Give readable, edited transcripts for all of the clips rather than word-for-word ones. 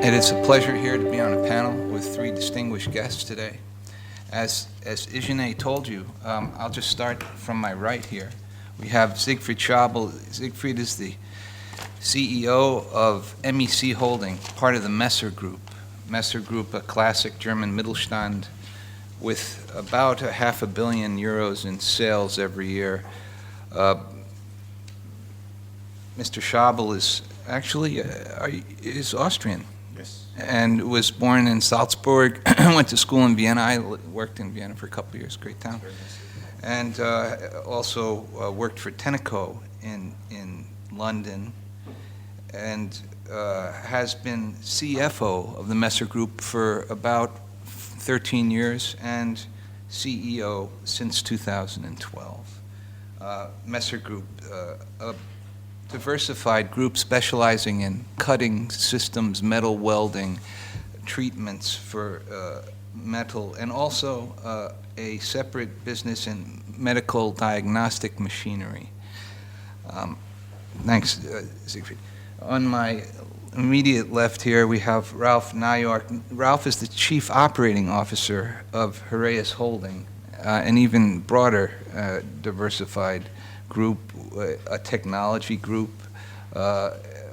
It is a pleasure here to be on a panel with three distinguished guests today. As Eugene told you, I'll just start from my right here. We have Siegfried Schabel. Siegfried is the CEO of MEC Holding, part of the Messer Group. Messer Group, a classic German Mittelstand with about €500 million in sales every year. Mr. Schabel is actually is Austrian. Yes. And was born in Salzburg, went to school in Vienna. I worked in Vienna for a couple of years, great town. And also worked for Tenneco in London, and has been CFO of the Messer Group for about 13 years and CEO since 2012. Messer Group, a diversified group specializing in cutting systems, metal welding, treatments for metal, and also a separate business in medical diagnostic machinery. Thanks, Siegfried. On my immediate left here, we have Rolf Najork. Rolf is the Chief Operating Officer of Heraeus Holding, an even broader diversified group, a technology group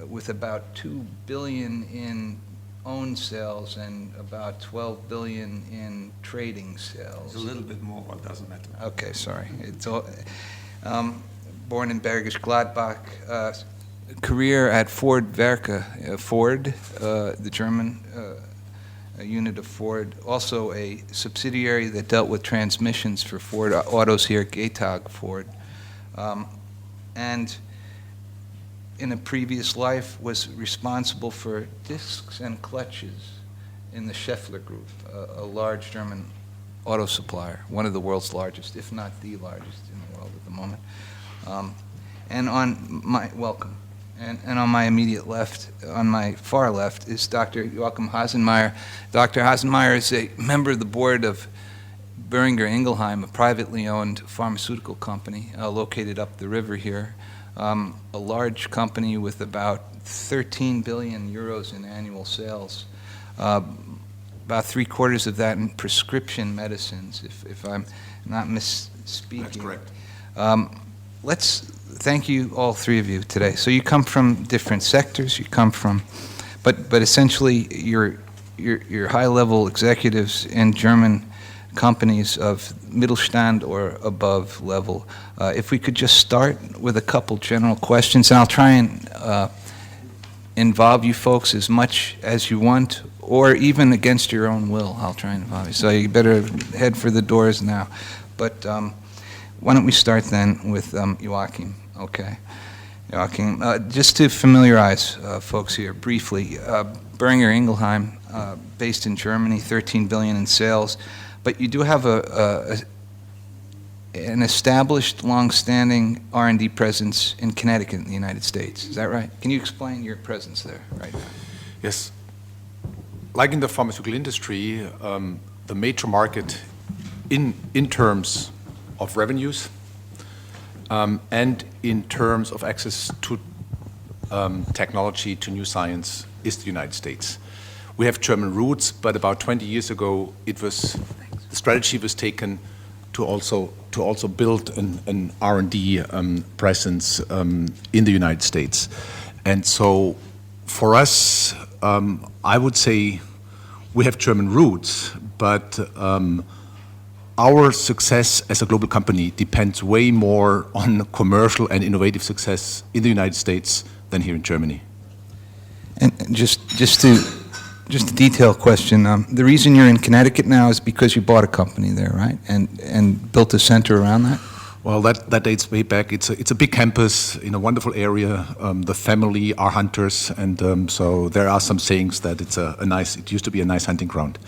with about $2 billion in own sales and about $12 billion in trading sales. It's a little bit more, but it doesn't matter. Okay, sorry. It's all, born in Bergisch Gladbach, career at Ford Werke, Ford, the German unit of Ford, also a subsidiary that dealt with transmissions for Ford Autos here, Getag Ford. And in a previous life was responsible for discs and clutches in the Schaeffler Group, a large German auto supplier, one of the world's largest, if not the largest in the world at the moment. And on my, welcome. And on my immediate left, on my far left, is Dr. Joachim Hasenmaier. Dr. Hasenmaier is a member of the board of Boehringer Ingelheim, a privately owned pharmaceutical company located up the river here, a large company with about 13 billion euros in annual sales, about 3/4 of that in prescription medicines, if I'm not misspeaking. That's correct. Let's thank you, all three of you, today. So you come from different sectors. You come from, but essentially you're high-level executives in German companies of Mittelstand or above level. If we could just start with a couple general questions, and I'll try and involve you folks as much as you want, or even against your own will, I'll try and involve you. So you better head for the doors now. But why don't we start then with Joachim, okay? Joachim, just to familiarize folks here briefly, Boehringer Ingelheim, based in Germany, 13 billion in sales, but you do have an established, long-standing R&D presence in Connecticut in the United States. Is that right? Can you explain your presence there right now? Yes. Like in the pharmaceutical industry, the major market in terms of revenues and in terms of access to technology, to new science, is the United States. We have German roots, but about 20 years ago, the strategy was taken to also build an R&D presence in the United States. And so for us, I would say we have German roots, but our success as a global company depends way more on commercial and innovative success in the United States than here in Germany. And just a detailed question. The reason you're in Connecticut now is because you bought a company there, right? And built a center around that? Well, that dates way back. It's a big campus in a wonderful area. The family are hunters, and so there are some sayings that it used to be a nice hunting ground.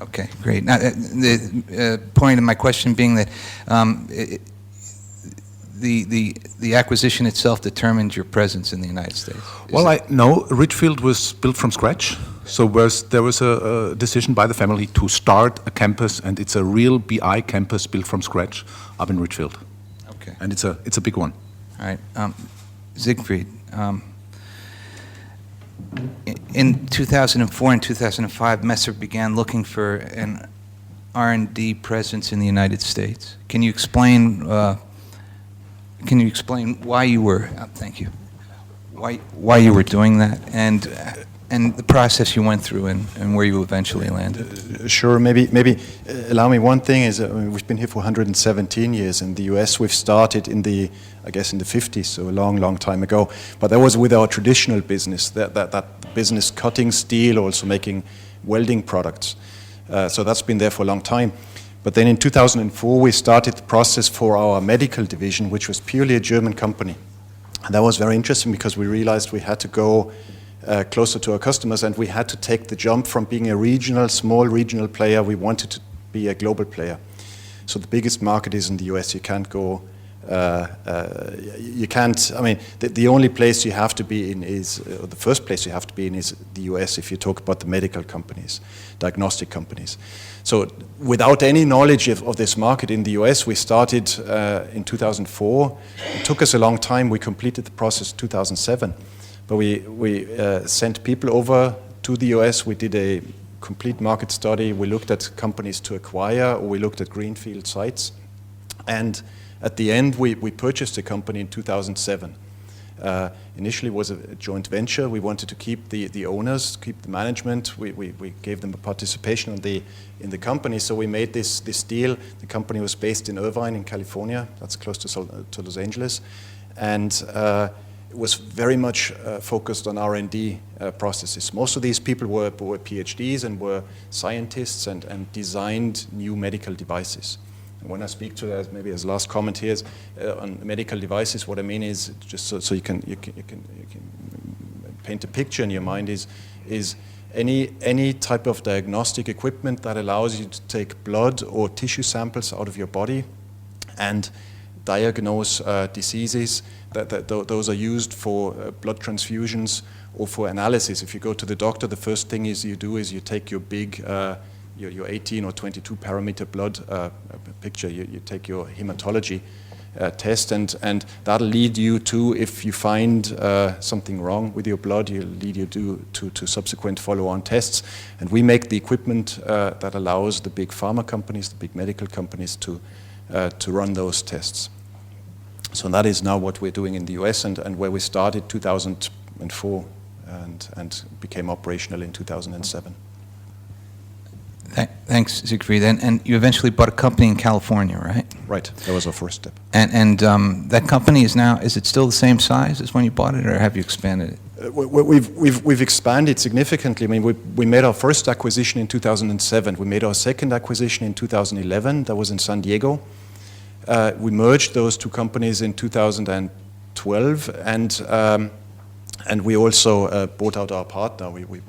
Okay, great. Now, the point of my question being that the acquisition itself determined your presence in the United States. Well, no, Ridgefield was built from scratch. So there was a decision by the family to start a campus, and it's a real BI campus built from scratch up in Ridgefield. Okay. And it's a big one. All right. Siegfried, in 2004 and 2005, Messer began looking for an R&D presence in the United States. Can you explain why you were? Thank you. Why you were doing that, and the process you went through, and where you eventually landed? Sure. Maybe allow me one thing is we've been here for 117 years. In the US, we've started in the 50s, so a long time ago. But that was with our traditional business, that business cutting steel, also making welding products. So that's been there for a long time. But then in 2004, we started the process for our medical division, which was purely a German company. And that was very interesting because we realized we had to go closer to our customers, and we had to take the jump from being a small regional player. We wanted to be a global player. So the biggest market is in the US. You can't go, the only place you have to be in is, the first place you have to be in is the US if you talk about the medical companies, diagnostic companies. So without any knowledge of this market in the US, we started in 2004. It took us a long time. We completed the process in 2007. But we sent people over to the US. We did a complete market study. We looked at companies to acquire, or we looked at greenfield sites. And at the end, we purchased a company in 2007. Initially, it was a joint venture. We wanted to keep the owners, keep the management. We gave them a participation in the company. So we made this deal. The company was based in Irvine, in California. That's close to Los Angeles. And was very much focused on R&D processes. Most of these people were PhDs and were scientists and designed new medical devices. And when I speak to that, maybe as last comment here is on medical devices, what I mean is just so you can paint a picture in your mind is any type of diagnostic equipment that allows you to take blood or tissue samples out of your body and diagnose diseases. Those are used for blood transfusions or for analysis. If you go to the doctor, the first thing you take your big, your 18 or 22 parameter blood picture. You take your hematology test, and that'll lead you to, if you find something wrong with your blood, it'll lead you to subsequent follow-on tests. And we make the equipment that allows the big pharma companies, the big medical companies to run those tests. So that is now what we're doing in the US, and where we started 2004 and became operational in 2007. Thanks, Siegfried. And you eventually bought a company in California, right? Right. That was our first step. And that company is it still the same size as when you bought it, or have you expanded it? We've expanded significantly. I mean, we made our first acquisition in 2007. We made our second acquisition in 2011. That was in San Diego. We merged those two companies in 2012, and we also bought out our partner. We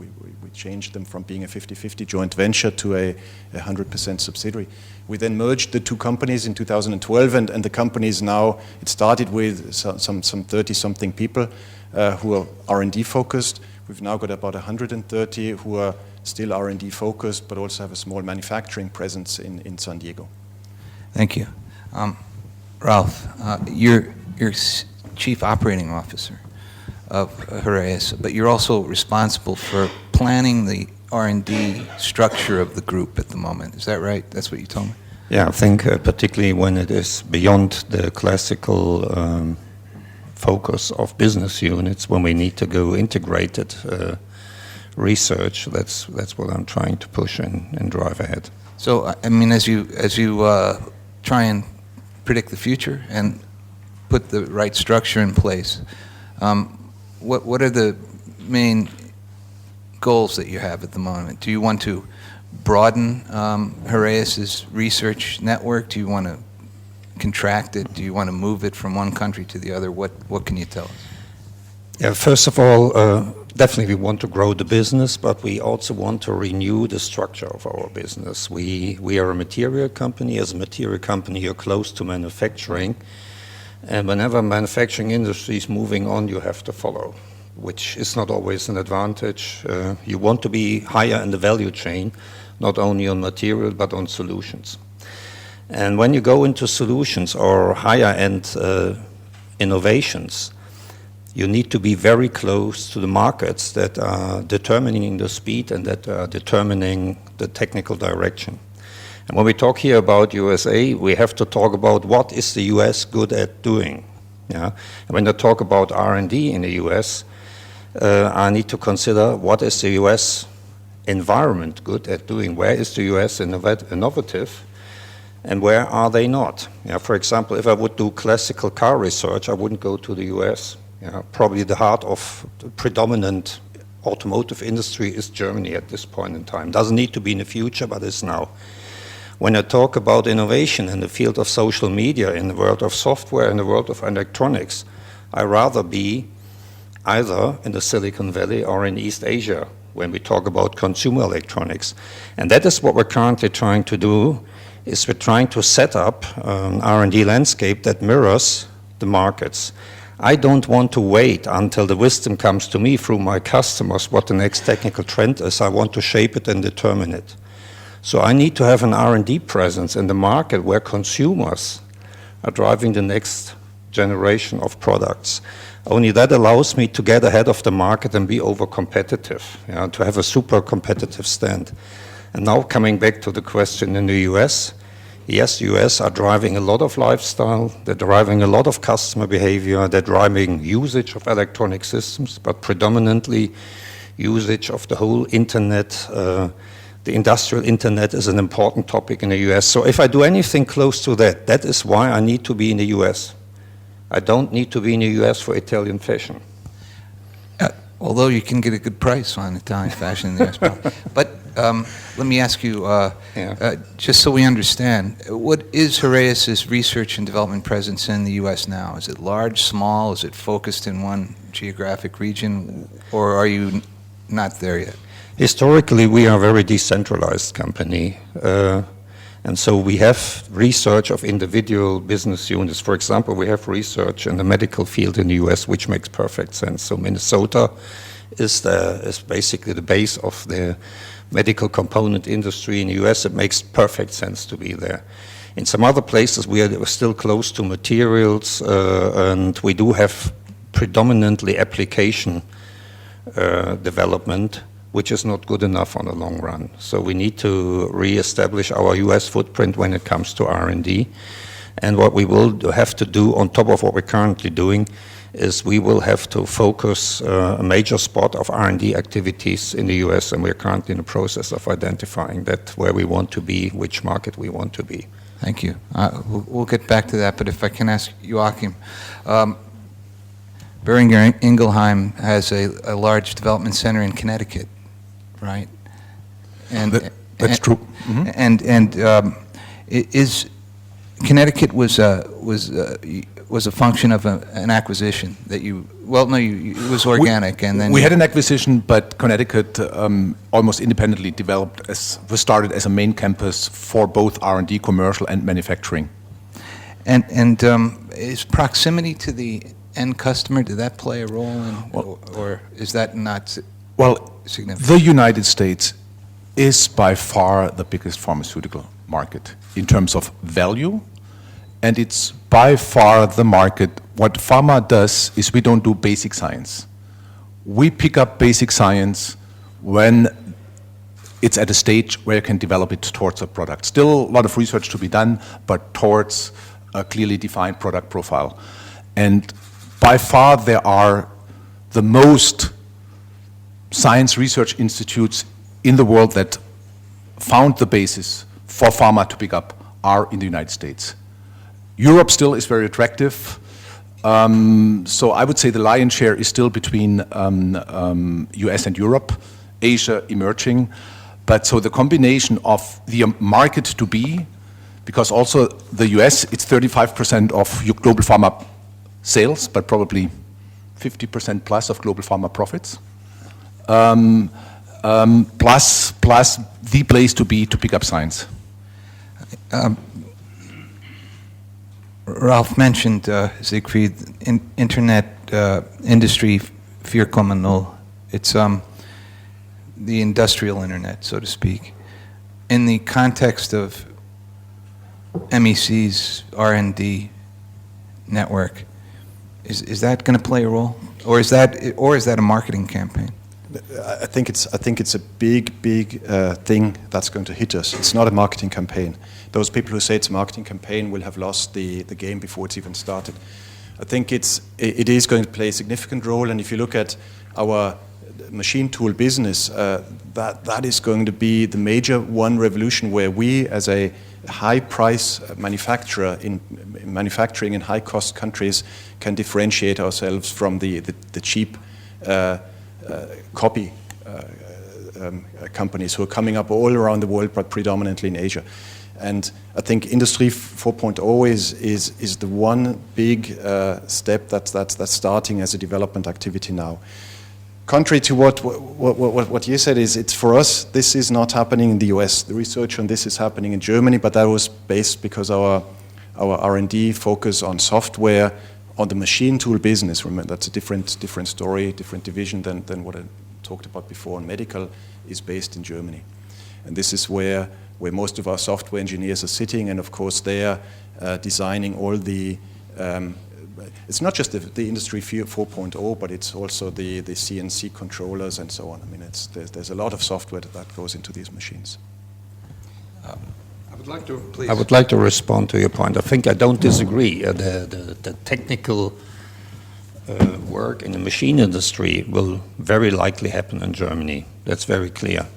changed them from being a 50-50 joint venture to a 100% subsidiary. We then merged the two companies in 2012, and the companies now, it started with some 30-something people who are R&D focused. We've now got about 130 who are still R&D focused, but also have a small manufacturing presence in San Diego. Thank you. Rolf, you're Chief Operating Officer of Heraeus, but you're also responsible for planning the R&D structure of the group at the moment. Is that right? That's what you told me? Yeah, I think particularly when it is beyond the classical focus of business units, when we need to go integrated research, that's what I'm trying to push and drive ahead. So, I mean, as you try and predict the future and put the right structure in place, what are the main goals that you have at the moment? Do you want to broaden Heraeus' research network? Do you want to contract it? Do you want to move it from one country to the other? What can you tell us? Yeah, first of all, definitely we want to grow the business, but we also want to renew the structure of our business. We are a material company. As a material company, you're close to manufacturing. And whenever manufacturing industry is moving on, you have to follow, which is not always an advantage. You want to be higher in the value chain, not only on material, but on solutions. And when you go into solutions or higher end innovations, you need to be very close to the markets that are determining the speed and that are determining the technical direction. And when we talk here about USA, we have to talk about what is the US good at doing. Yeah? And when I talk about R&D in the US, I need to consider what is the US environment good at doing, where is the US innovative, and where are they not? Yeah, for example, if I would do classical car research, I wouldn't go to the US. Yeah, probably the heart of the predominant automotive industry is Germany at this point in time. Doesn't need to be in the future, but is now. When I talk about innovation in the field of social media, in the world of software, in the world of electronics, I rather be either in the Silicon Valley or in East Asia when we talk about consumer electronics. And that is what we're currently trying to do, is we're trying to set up an R&D landscape that mirrors the markets. I don't want to wait until the wisdom comes to me through my customers what the next technical trend is. I want to shape it and determine it. So I need to have an R&D presence in the market where consumers are driving the next generation of products. Only that allows me to get ahead of the market and be over competitive, to have a super competitive stand. And now coming back to the question in the US, yes, the US are driving a lot of lifestyle, they're driving a lot of customer behavior, they're driving usage of electronic systems, but predominantly usage of the whole internet. The industrial internet is an important topic in the US. So if I do anything close to that, that is why I need to be in the US. I don't need to be in the US for Italian fashion. Although you can get a good price on Italian fashion in the US. But let me ask you, just so we understand, what is Heraeus' research and development presence in the US now? Is it large, small? Is it focused in one geographic region? Or are you not there yet? Historically, we are a very decentralized company. And so we have research of individual business units. For example, we have research in the medical field in the US, which makes perfect sense. So Minnesota is basically the base of the medical component industry in the US. It makes perfect sense to be there. In some other places, we are still close to materials, and we do have predominantly application development, which is not good enough on the long run. So we need to reestablish our US footprint when it comes to R&D. And what we will have to do on top of what we're currently doing is we will have to focus a major spot of R&D activities in the US, and we're currently in the process of identifying that, where we want to be, which market we want to be. Thank you. We'll get back to that, but if I can ask Joachim, Boehringer Ingelheim has a large development center in Connecticut, right? And that's true. Mm-hmm. And is Connecticut was a function of an acquisition that you? Well, no, it was organic, and then we had an acquisition, but Connecticut almost independently was started as a main campus for both R&D, commercial, and manufacturing. And is proximity to the end customer, did that play a role in, or is that not significant? The United States is by far the biggest pharmaceutical market in terms of value, and it's by far the market. What pharma does is we don't do basic science. We pick up basic science when it's at a stage where you can develop it towards a product. Still a lot of research to be done, but towards a clearly defined product profile. And by far there are the most science research institutes in the world that found the basis for pharma to pick up are in the United States. Europe still is very attractive. So I would say the lion's share is still between US and Europe, Asia emerging. But so the combination of the market to be, because also the US, it's 35% of your global pharma sales, but probably 50% plus of global pharma profits. Plus the place to be to pick up science. Ralph mentioned, Siegfried, Internet Industry 4.0. It's the industrial internet, so to speak. In the context of MEC's R&D network, is that going to play a role? Or is that a marketing campaign? I think it's a big thing that's going to hit us. It's not a marketing campaign. Those people who say it's a marketing campaign will have lost the game before it's even started. I think it is going to play a significant role, and if you look at our machine tool business, that is going to be the major one revolution where we, as a high price manufacturer in manufacturing in high cost countries, can differentiate ourselves from the cheap copy companies who are coming up all around the world, but predominantly in Asia. And I think Industry 4.0 is the one big step that's starting as a development activity now. Contrary to what you said, it's for us, this is not happening in the US. The research on this is happening in Germany, but that was based because our R&D focus on software, on the machine tool business. Remember, that's a different story, different division than what I talked about before. And medical is based in Germany. And this is where most of our software engineers are sitting, and of course they are designing all the it's not just the Industry 4.0, but it's also the CNC controllers and so on. I mean, there's a lot of software that goes into these machines. I would like to respond to your point. I think I don't disagree. The technical work in the machine industry will very likely happen in Germany. That's very clear.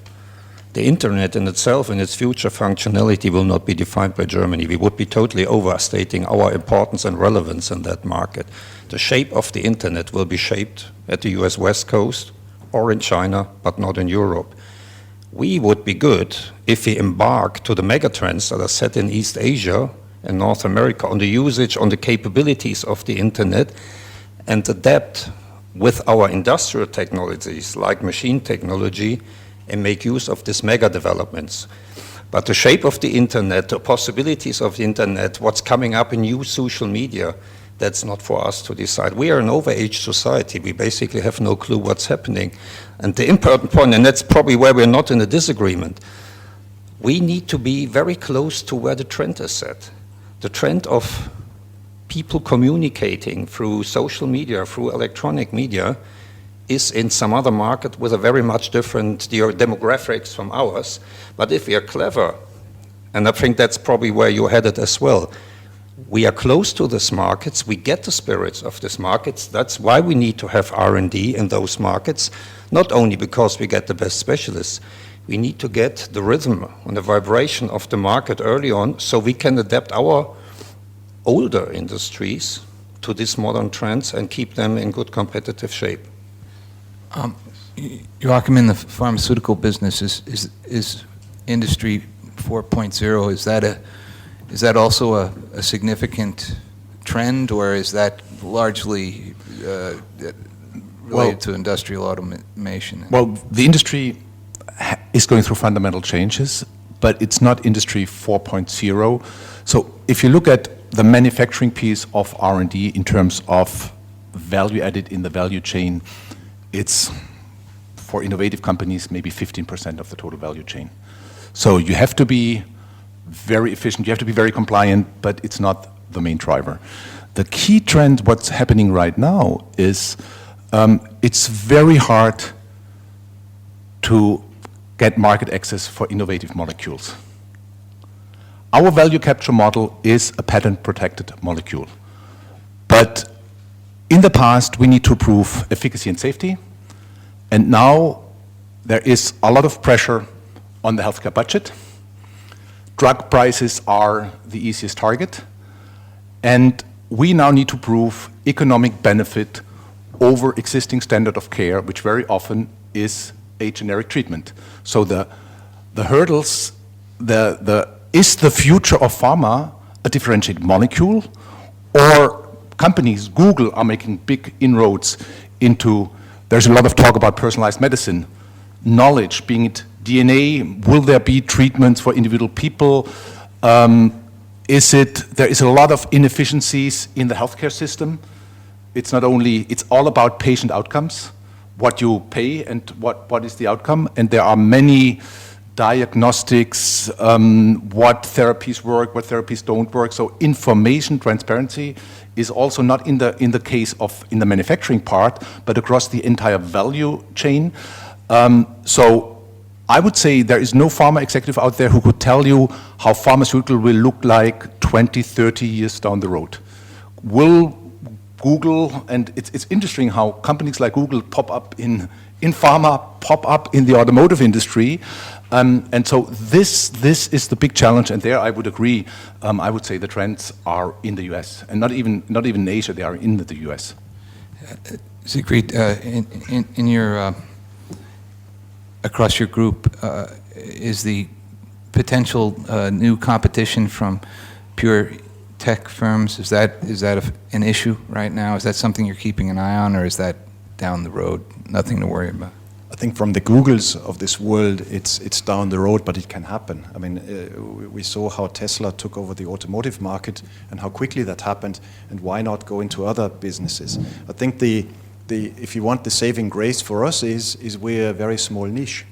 The internet in itself and its future functionality will not be defined by Germany. We would be totally overstating our importance and relevance in that market. The shape of the internet will be shaped at the US West Coast or in China, but not in Europe. We would be good if we embark to the megatrends that are set in East Asia and North America on the usage, on the capabilities of the internet, and adapt with our industrial technologies like machine technology and make use of these mega developments. But the shape of the internet, the possibilities of the internet, what's coming up in new social media, that's not for us to decide. We are an overage society. We basically have no clue what's happening. And the important point, and that's probably where we're not in a disagreement, we need to be very close to where the trend is set. The trend of people communicating through social media, through electronic media, is in some other market with a very much different demographics from ours. But if we are clever, and I think that's probably where you're headed as well, we are close to these markets, we get the spirits of these markets. That's why we need to have R&D in those markets, not only because we get the best specialists, we need to get the rhythm and the vibration of the market early on so we can adapt our older industries to these modern trends and keep them in good competitive shape. Joachim, in the pharmaceutical business, is Industry 4.0, is that also a significant trend, or is that largely related to industrial automation? Well, the industry is going through fundamental changes, but it's not Industry 4.0. So if you look at the manufacturing piece of R&D in terms of value added in the value chain, it's, for innovative companies, maybe 15% of the total value chain. So you have to be very efficient, you have to be very compliant, but it's not the main driver. The key trend, what's happening right now, is it's very hard to get market access for innovative molecules. Our value capture model is a patent-protected molecule. But in the past, we need to prove efficacy and safety, and now there is a lot of pressure on the healthcare budget. Drug prices are the easiest target, and we now need to prove economic benefit over existing standard of care, which very often is a generic treatment. So the hurdles, is the future of pharma a differentiated molecule, or companies, Google, are making big inroads into, there's a lot of talk about personalized medicine, knowledge, being it DNA, will there be treatments for individual people? There is a lot of inefficiencies in the healthcare system. It's not only, it's all about patient outcomes, what you pay and what is the outcome, and there are many diagnostics, what therapies work, what therapies don't work. So information transparency is also not in the case of in the manufacturing part, but across the entire value chain. So I would say there is no pharma executive out there who could tell you how pharmaceutical will look like 20, 30 years down the road. Will Google, and it's interesting how companies like Google pop up in pharma, pop up in the automotive industry. And so this is the big challenge, and there I would agree. I would say the trends are in the US, and not even in Asia, they are in the US. Siegfried, in your across your group, is the potential new competition from pure tech firms, is that an issue right now? Is that something you're keeping an eye on, or is that down the road, nothing to worry about? I think from the Googles of this world, it's down the road, but it can happen. I mean, we saw how Tesla took over the automotive market and how quickly that happened, and why not go into other businesses? I think if you want the saving grace for us is we're a very small niche.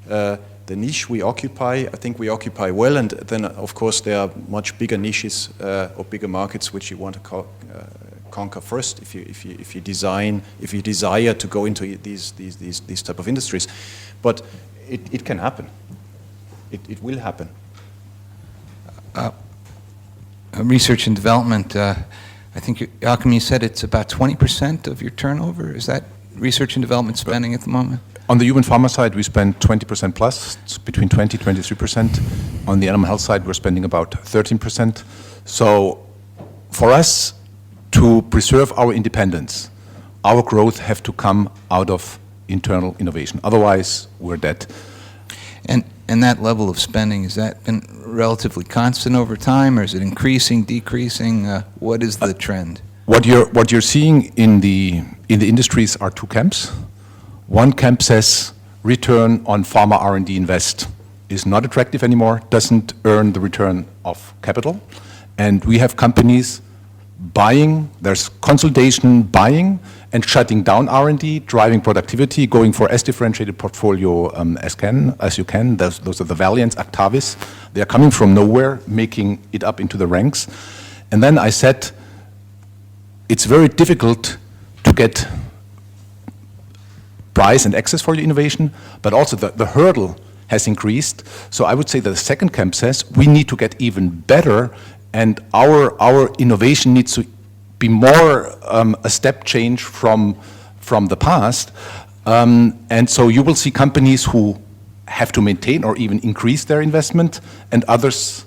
The niche we occupy, I think we occupy well, and then of course there are much bigger niches or bigger markets which you want to conquer first if you desire to go into these type of industries. But it can happen. It will happen. Research and development. I think, Joachim, you said it's about 20% of your turnover. Is that research and development spending at the moment? On the human pharma side, we spend 20% plus, it's between 20 and 23%. On the animal health side, we're spending about 13%. So for us to preserve our independence, our growth have to come out of internal innovation. Otherwise, we're dead. And that level of spending, has that been relatively constant over time, or is it increasing, decreasing? What is the trend? What you're seeing in the industries are two camps. One camp says return on pharma R&D invest is not attractive anymore, doesn't earn the return of capital. And we have companies buying, there's consolidation, buying and shutting down R&D, driving productivity, going for as differentiated portfolio as you can. Those are the Valiants, Actavis. They are coming from nowhere, making it up into the ranks. And then I said, it's very difficult to get price and access for your innovation, but also the hurdle has increased. So I would say that the second camp says we need to get even better, and our innovation needs to be more a step change from the past. And so you will see companies who have to maintain or even increase their investment, and others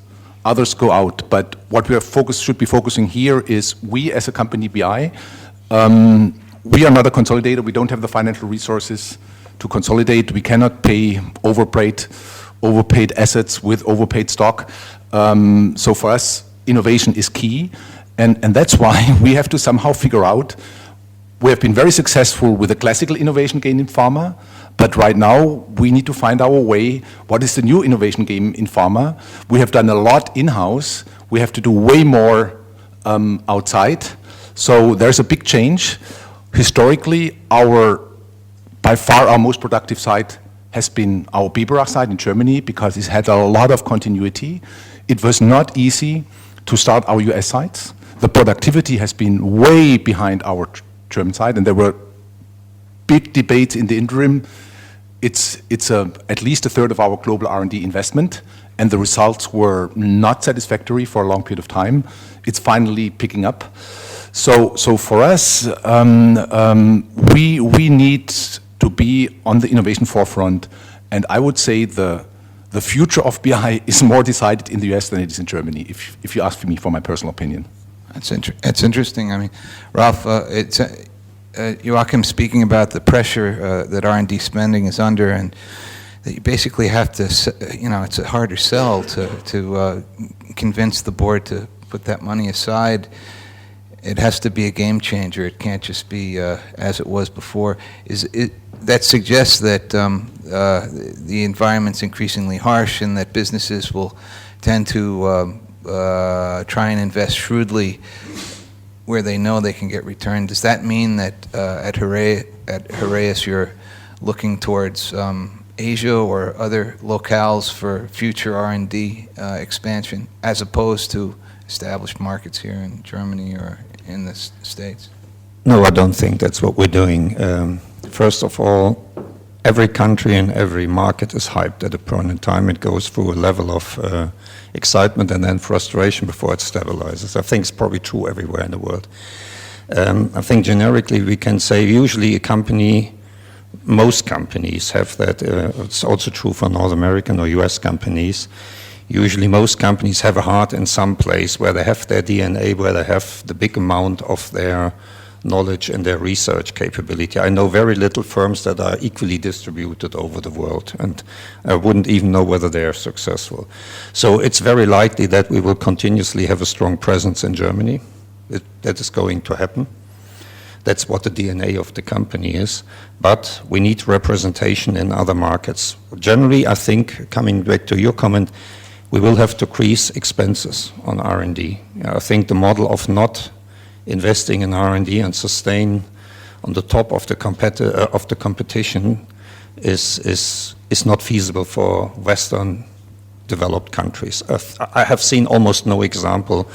go out. But what we should be focusing here is we as a company, BI, we are not a consolidator. We don't have the financial resources to consolidate. We cannot pay overpaid assets with overpaid stock. So for us, innovation is key. And that's why we have to somehow figure out, we have been very successful with the classical innovation game in pharma, but right now we need to find our way. What is the new innovation game in pharma? We have done a lot in-house. We have to do way more outside. So there's a big change. Historically, by far our most productive site has been our Biberach site in Germany, because it's had a lot of continuity. It was not easy to start our US sites. The productivity has been way behind our German side, and there were big debates in the interim. It's at least a third of our global R&D investment, and the results were not satisfactory for a long period of time. It's finally picking up. So for us, we need to be on the innovation forefront, and I would say the future of BI is more decided in the US than it is in Germany, if you ask me for my personal opinion. That's interesting. I mean, Rolf, Joachim speaking about the pressure that R&D spending is under, and that you basically have to, it's a harder sell to convince the board to put that money aside. It has to be a game changer. It can't just be as it was before. That suggests that the environment's increasingly harsh, and that businesses will tend to try and invest shrewdly where they know they can get return. Does that mean that at Heraeus you're looking towards Asia or other locales for future R&D expansion, as opposed to established markets here in Germany or in the States? No, I don't think that's what we're doing. First of all, every country and every market is hyped at a point in time. It goes through a level of excitement and then frustration before it stabilizes. I think it's probably true everywhere in the world. I think generically we can say usually a company, most companies have that. It's also true for North American or US companies. Usually most companies have a heart in some place where they have their DNA, where they have the big amount of their knowledge and their research capability. I know very little firms that are equally distributed over the world, and I wouldn't even know whether they are successful. So it's very likely that we will continuously have a strong presence in Germany. That is going to happen. That's what the DNA of the company is. But we need representation in other markets. Generally, I think, coming back to your comment, we will have to increase expenses on R&D. I think the model of not investing in R&D and sustain on the top of the competition is not feasible for Western developed countries. I have seen almost no example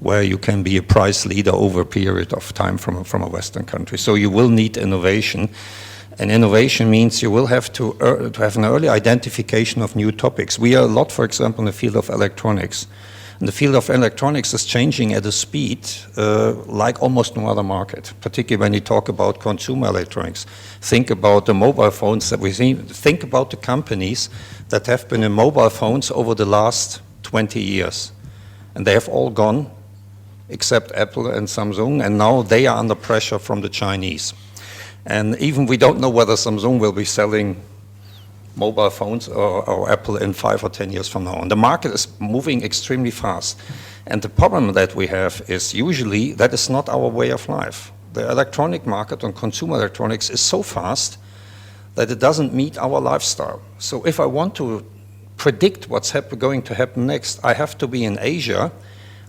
where you can be a price leader over a period of time from a Western country. So you will need innovation. And innovation means you will have to have an early identification of new topics. We are a lot, for example, in the field of electronics. And the field of electronics is changing at a speed like almost no other market, particularly when you talk about consumer electronics. Think about the mobile phones that we see. Think about the companies that have been in mobile phones over the last 20 years. And they have all gone, except Apple and Samsung, and now they are under pressure from the Chinese. And even we don't know whether Samsung will be selling mobile phones or Apple in 5 or 10 years from now. And the market is moving extremely fast. And the problem that we have is usually that is not our way of life. The electronic market on consumer electronics is so fast that it doesn't meet our lifestyle. So if I want to predict what's going to happen next, I have to be in Asia,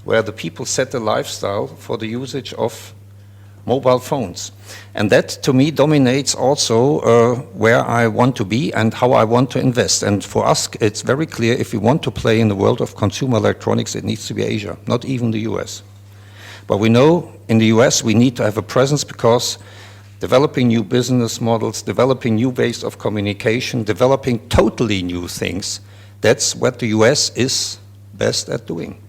where the people set the lifestyle for the usage of mobile phones. And that, to me, dominates also where I want to be and how I want to invest. And for us, it's very clear, if we want to play in the world of consumer electronics, it needs to be Asia, not even the US. But we know in the US we need to have a presence because developing new business models, developing new ways of communication, developing totally new things, that's what the US is best at doing.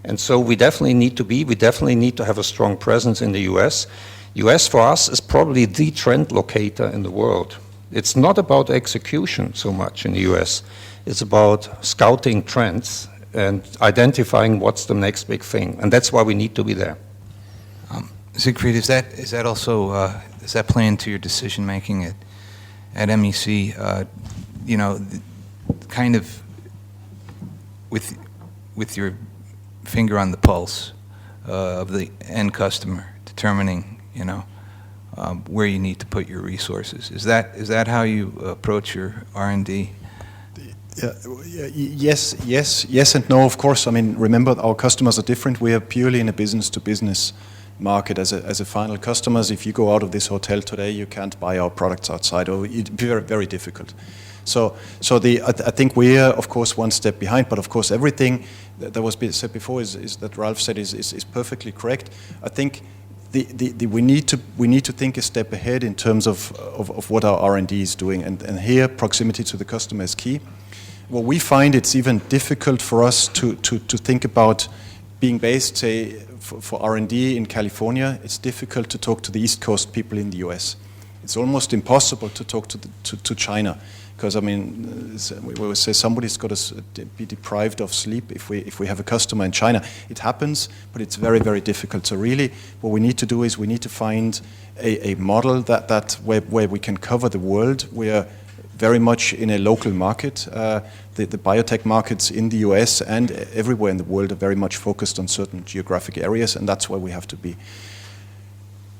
And so we definitely need to have a strong presence in the US. US for us is probably the trend locator in the world. It's not about execution so much in the US. It's about scouting trends and identifying what's the next big thing. And that's why we need to be there. Siegfried, is that also, does that play into your decision making at MEC? Kind of with your finger on the pulse of the end customer, determining, where you need to put your resources. Is that how you approach your R&D? Yes and no, of course. I mean, remember, our customers are different. We are purely in a business-to-business market as a final customers. If you go out of this hotel today, you can't buy our products outside, or it'd be very, very difficult. So I think we are, of course, one step behind, but of course everything that was said before is that Ralf said is perfectly correct. I think we need to think a step ahead in terms of what our R&D is doing, and here proximity to the customer is key. Well, we find it's even difficult for us to think about being based, say, for R&D in California. It's difficult to talk to the East Coast people in the US. It's almost impossible to talk to China. Because I mean, we always say somebody's got to be deprived of sleep if we have a customer in China. It happens, but it's very, very difficult. So really, what we need to do is we need to find a model where we can cover the world. We are very much in a local market. The biotech markets in the US and everywhere in the world are very much focused on certain geographic areas, and that's where we have to be.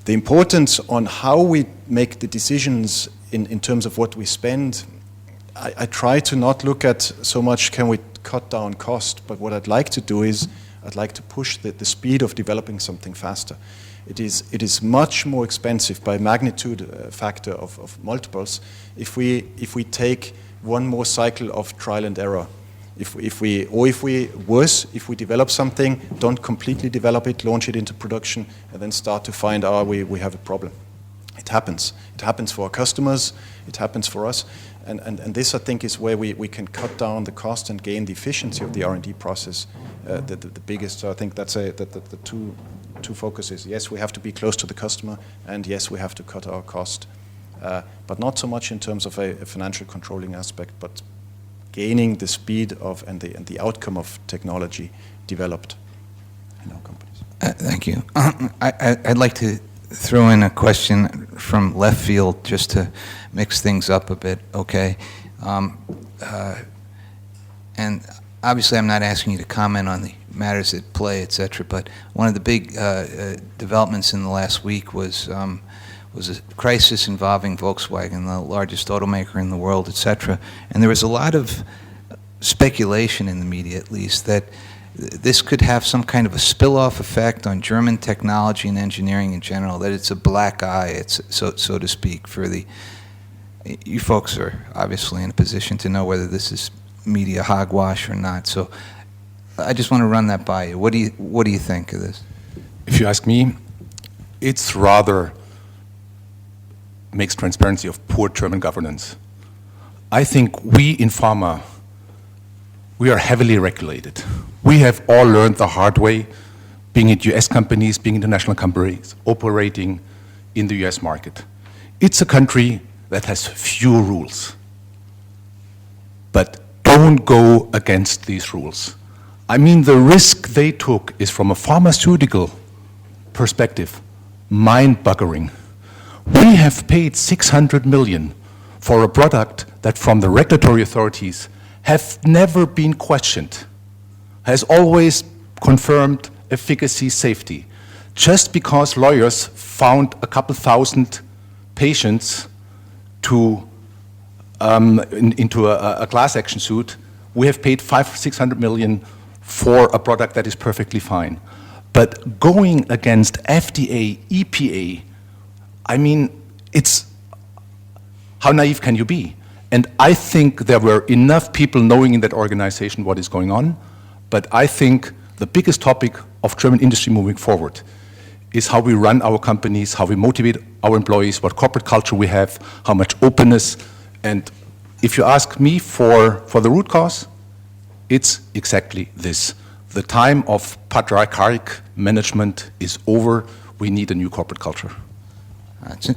The importance on how we make the decisions in terms of what we spend, I try to not look at so much can we cut down cost, but what I'd like to do is I'd like to push the speed of developing something faster. It is much more expensive by magnitude factor of multiples if we take one more cycle of trial and error. If we develop something, don't completely develop it, launch it into production, and then start to find, we have a problem. It happens. It happens for our customers. It happens for us. And this, I think, is where we can cut down the cost and gain the efficiency of the R&D process. The biggest, so I think that's the two focuses. Yes, we have to be close to the customer, and yes, we have to cut our cost. But not so much in terms of a financial controlling aspect, but gaining the speed of and the outcome of technology developed in our companies. Thank you. I'd like to throw in a question from left field just to mix things up a bit, okay? And obviously I'm not asking you to comment on the matters at play, et cetera, but one of the big developments in the last week was a crisis involving Volkswagen, the largest automaker in the world, et cetera. And there was a lot of speculation in the media, at least, that this could have some kind of a spill-off effect on German technology and engineering in general, that it's a black eye, it's so to speak, for the... You folks are obviously in a position to know whether this is media hogwash or not, so I just want to run that by you. What do you think of this? If you ask me, it's rather makes transparency of poor German governance. I think we in pharma, we are heavily regulated. We have all learned the hard way, being it US companies, being international companies, operating in the US market. It's a country that has few rules. But don't go against these rules. I mean, the risk they took is, from a pharmaceutical perspective, mind-buggering. We have paid 600 million for a product that from the regulatory authorities have never been questioned, has always confirmed efficacy, safety. Just because lawyers found a couple thousand patients into a class action suit, we have paid 500-600 million for a product that is perfectly fine. But going against FDA, EPA, I mean, how naive can you be? And I think there were enough people knowing in that organization what is going on, but I think the biggest topic of German industry moving forward is how we run our companies, how we motivate our employees, what corporate culture we have, how much openness. And if you ask me for the root cause, it's exactly this. The time of patriarchalic management is over. We need a new corporate culture.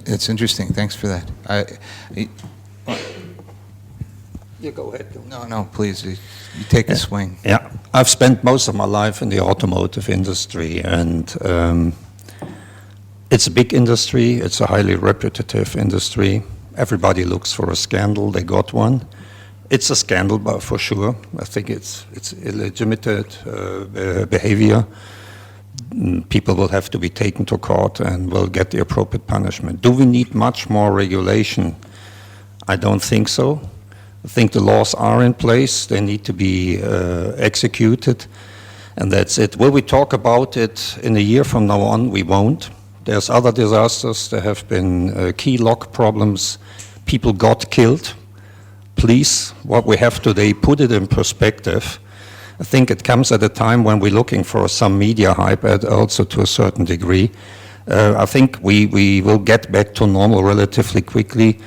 It's interesting. Thanks for that. You go ahead. No, please. You take a swing. Yeah, I've spent most of my life in the automotive industry, and it's a big industry. It's a highly reputative industry. Everybody looks for a scandal. They got one. It's a scandal, but for sure. I think it's illegitimate behavior. People will have to be taken to court and will get the appropriate punishment. Do we need much more regulation? I don't think so. I think the laws are in place. They need to be executed, and that's it. Will we talk about it in a year from now on? We won't. There's other disasters. There have been key lock problems. People got killed. Please, what we have today, put it in perspective. I think it comes at a time when we're looking for some media hype, also to a certain degree. I think we will get back to normal relatively quickly.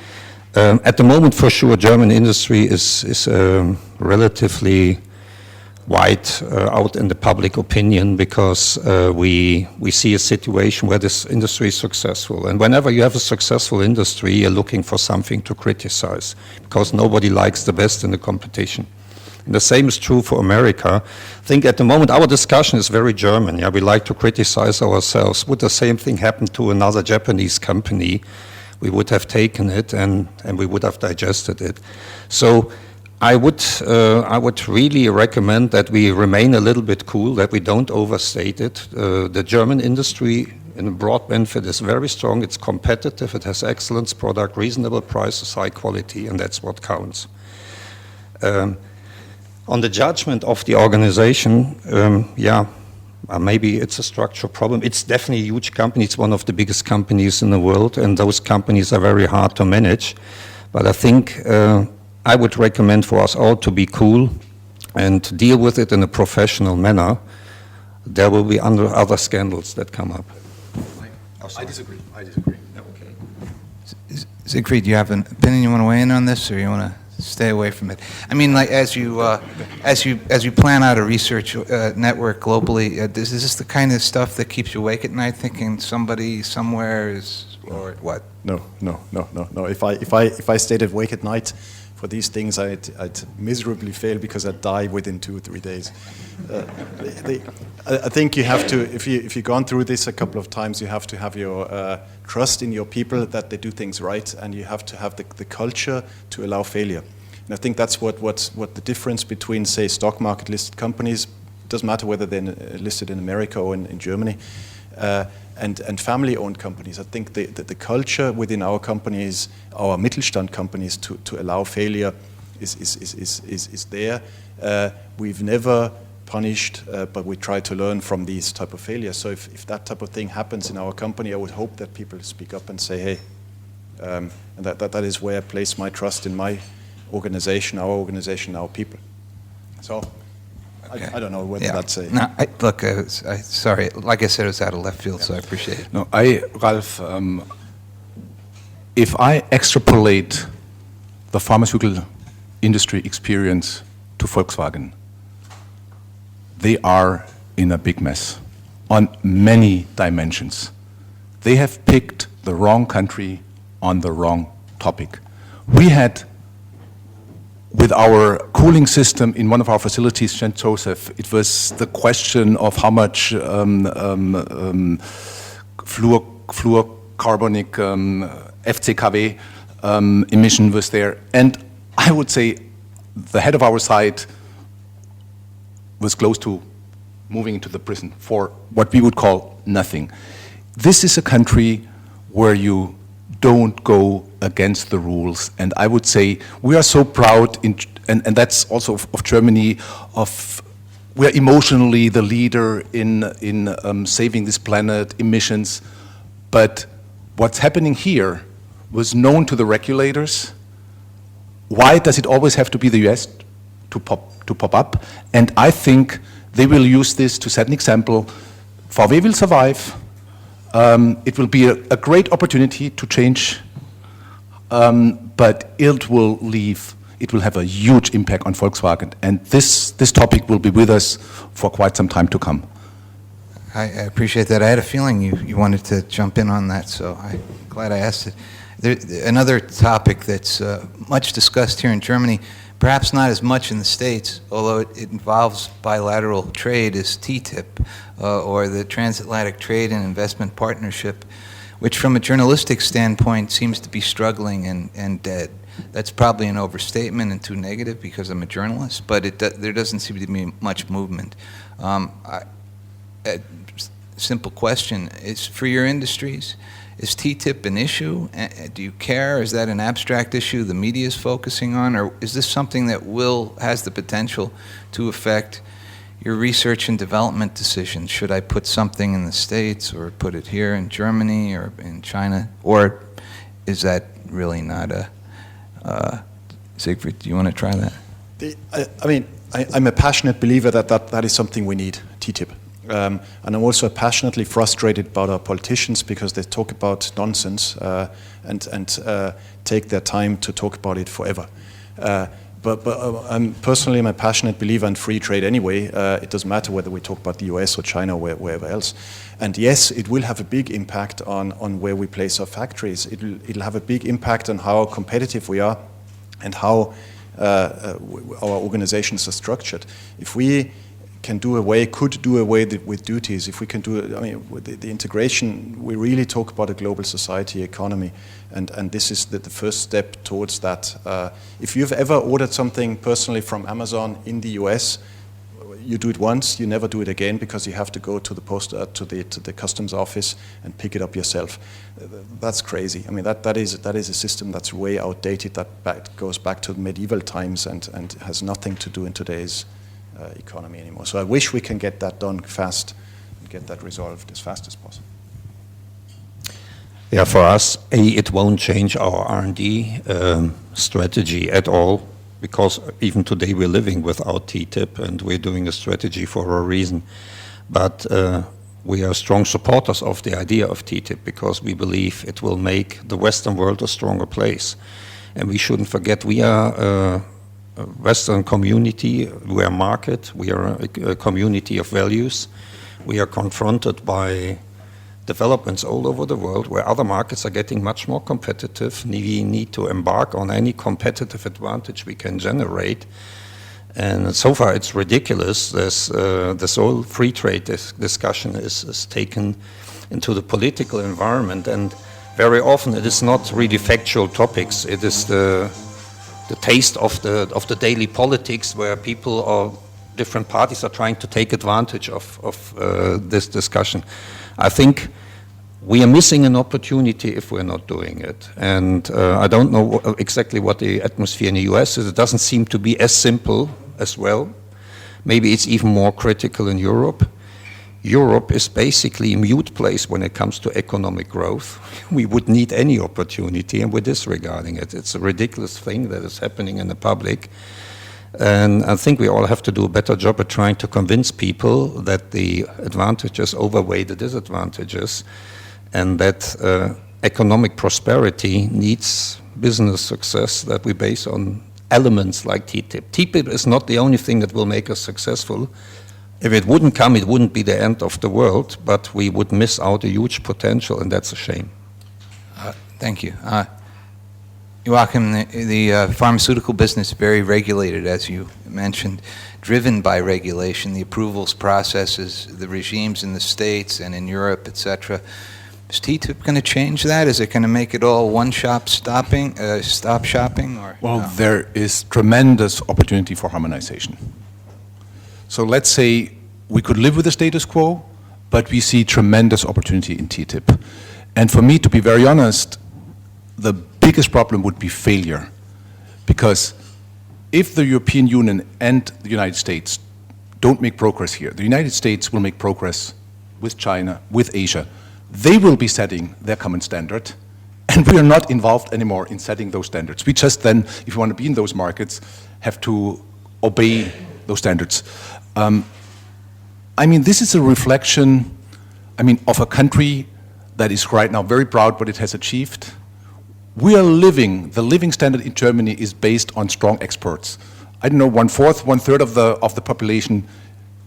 At the moment, for sure, German industry is relatively wide out in the public opinion, because we see a situation where this industry is successful. And whenever you have a successful industry, you're looking for something to criticize, because nobody likes the best in the competition. And the same is true for America. I think at the moment our discussion is very German. Yeah, we like to criticize ourselves. Would the same thing happen to another Japanese company, we would have taken it and we would have digested it. So I would really recommend that we remain a little bit cool, that we don't overstate it. The German industry in broad benefit is very strong. It's competitive. It has excellent product, reasonable prices, high quality, and that's what counts. On the judgment of the organization, maybe it's a structural problem. It's definitely a huge company. It's one of the biggest companies in the world, and those companies are very hard to manage. But I think I would recommend for us all to be cool, and deal with it in a professional manner, there will be other scandals that come up. I disagree. Siegfried, do you have an opinion you want to weigh in on this, or you want to stay away from it? I mean, like as you plan out a research network globally, is this the kind of stuff that keeps you awake at night, thinking somebody somewhere is, or what? No. If I stayed awake at night for these things, I'd miserably fail because I'd die within 2 or 3 days. I think you have to, if you've gone through this a couple of times, you have to have your trust in your people that they do things right, and you have to have the culture to allow failure. And I think that's what the difference between, say, stock market listed companies, doesn't matter whether they're listed in America or in Germany, and family-owned companies. I think the culture within our companies, our Mittelstand companies, to allow failure is there. We've never punished, but we try to learn from these type of failures. So if that type of thing happens in our company, I would hope that people speak up and say, hey, and that is where I place my trust in my organization, our people. So okay. I don't know whether that's a... No, look, sorry, like I said, it was out of left field, so I appreciate it. No, Ralf, if I extrapolate the pharmaceutical industry experience to Volkswagen, they are in a big mess on many dimensions. They have picked the wrong country on the wrong topic. We had, with our cooling system in one of our facilities, St. Joseph, it was the question of how much fluorocarbonic FCKW emission was there. And I would say the head of our site was close to moving into the prison for what we would call nothing. This is a country where you don't go against the rules, and I would say we are so proud, and that's also of Germany, we are emotionally the leader in saving this planet, emissions, but what's happening here was known to the regulators. Why does it always have to be the US to pop up? And I think they will use this to set an example. VW will survive. It will be a great opportunity to change, but it will have a huge impact on Volkswagen, and this topic will be with us for quite some time to come. I appreciate that. I had a feeling you wanted to jump in on that, so I'm glad I asked it. Another topic that's much discussed here in Germany, perhaps not as much in the States, although it involves bilateral trade, is TTIP, or the Transatlantic Trade and Investment Partnership, which from a journalistic standpoint seems to be struggling and dead. That's probably an overstatement and too negative because I'm a journalist, but there doesn't seem to be much movement. A simple question is, for your industries, is TTIP an issue? Do you care? Is that an abstract issue the media is focusing on? Or is this something that has the potential to affect your research and development decisions? Should I put something in the States or put it here in Germany or in China? Or is that really not Siegfried, do you want to try that? I'm a passionate believer that is something we need, TTIP. And I'm also passionately frustrated about our politicians because they talk about nonsense and take their time to talk about it forever. But I'm personally a passionate believer in free trade anyway. It doesn't matter whether we talk about the US or China or wherever else. And yes, it will have a big impact on where we place our factories. It'll have a big impact on how competitive we are and how our organizations are structured. If we could do away with duties, if we can with the integration, we really talk about a global society economy, and this is the first step towards that. If you've ever ordered something personally from Amazon in the US, you do it once, you never do it again because you have to go to the customs office and pick it up yourself. That's crazy. That is a system that's way outdated, that goes back to medieval times and has nothing to do in today's economy anymore. So I wish we can get that done fast and get that resolved as fast as possible. Yeah, for us, it won't change our R&D strategy at all. because even today we're living without TTIP and we're doing a strategy for a reason. But we are strong supporters of the idea of TTIP because we believe it will make the Western world a stronger place. And we shouldn't forget we are a Western community, we are a market, we are a community of values. We are confronted by developments all over the world where other markets are getting much more competitive. We need to embark on any competitive advantage we can generate. And so far it's ridiculous. This whole free trade discussion is taken into the political environment, and very often it is not really factual topics. It is the taste of the daily politics where people or different parties are trying to take advantage of this discussion. I think we are missing an opportunity if we're not doing it. And I don't know exactly what the atmosphere in the US is. It doesn't seem to be as simple as well. Maybe it's even more critical in Europe. Europe is basically a mute place when it comes to economic growth. We would need any opportunity and we're disregarding it. It's a ridiculous thing that is happening in the public. And I think we all have to do a better job at trying to convince people that the advantages outweigh the disadvantages, and that economic prosperity needs business success that we base on elements like TTIP. TTIP is not the only thing that will make us successful. If it wouldn't come, it wouldn't be the end of the world, but we would miss out a huge potential, and that's a shame. Thank you. Joachim, the pharmaceutical business is very regulated, as you mentioned, driven by regulation, the approvals processes, the regimes in the States and in Europe, et cetera. Is TTIP going to change that? Is it going to make it all one-stop shopping? Or well, no? There is tremendous opportunity for harmonization. So let's say we could live with the status quo, but we see tremendous opportunity in TTIP. And for me, to be very honest, the biggest problem would be failure. Because if the European Union and the United States don't make progress here, the United States will make progress with China, with Asia. They will be setting their common standard, and we are not involved anymore in setting those standards. We just then, if you want to be in those markets, have to obey those standards. I mean, this is a reflection, of a country that is right now very proud what it has achieved. We are the living standard in Germany is based on strong exports. I don't know, 1/4, 1/3 of the population,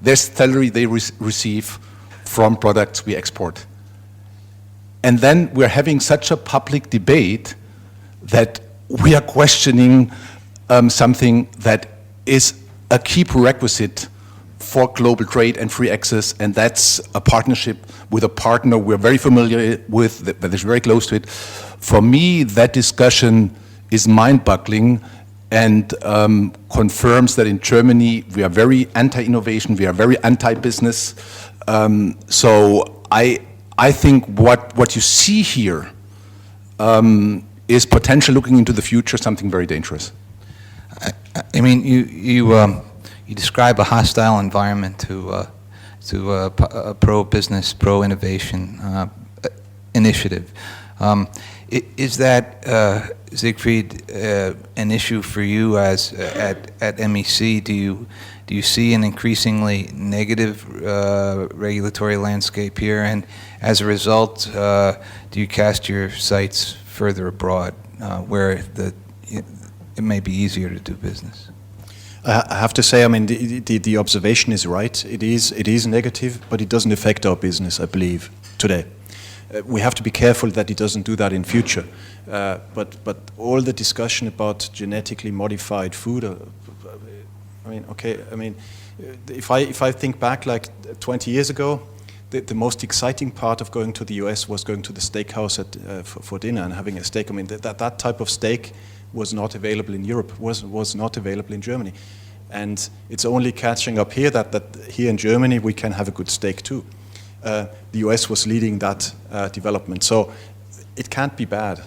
their salary they receive from products we export. And then we're having such a public debate that we are questioning something that is a key prerequisite for global trade and free access, and that's a partnership with a partner we're very familiar with, that is very close to it. For me, that discussion is mind-boggling and confirms that in Germany we are very anti-innovation, we are very anti-business. So I think what you see here is potential looking into the future, something very dangerous. I mean, you describe a hostile environment to a pro-business, pro-innovation initiative. Is that, Siegfried, an issue for you as at MEC? Do you see an increasingly negative regulatory landscape here, and as a result, do you cast your sights further abroad, where it may be easier to do business? I have to say, the observation is right. It is negative, but it doesn't affect our business, I believe, today. We have to be careful that it doesn't do that in future. But all the discussion about genetically modified food, if I think back like 20 years ago, the most exciting part of going to the US was going to the steakhouse for dinner and having a steak. That type of steak was not available in Europe, was not available in Germany. And it's only catching up here that here in Germany we can have a good steak too. The US was leading that development. So it can't be bad.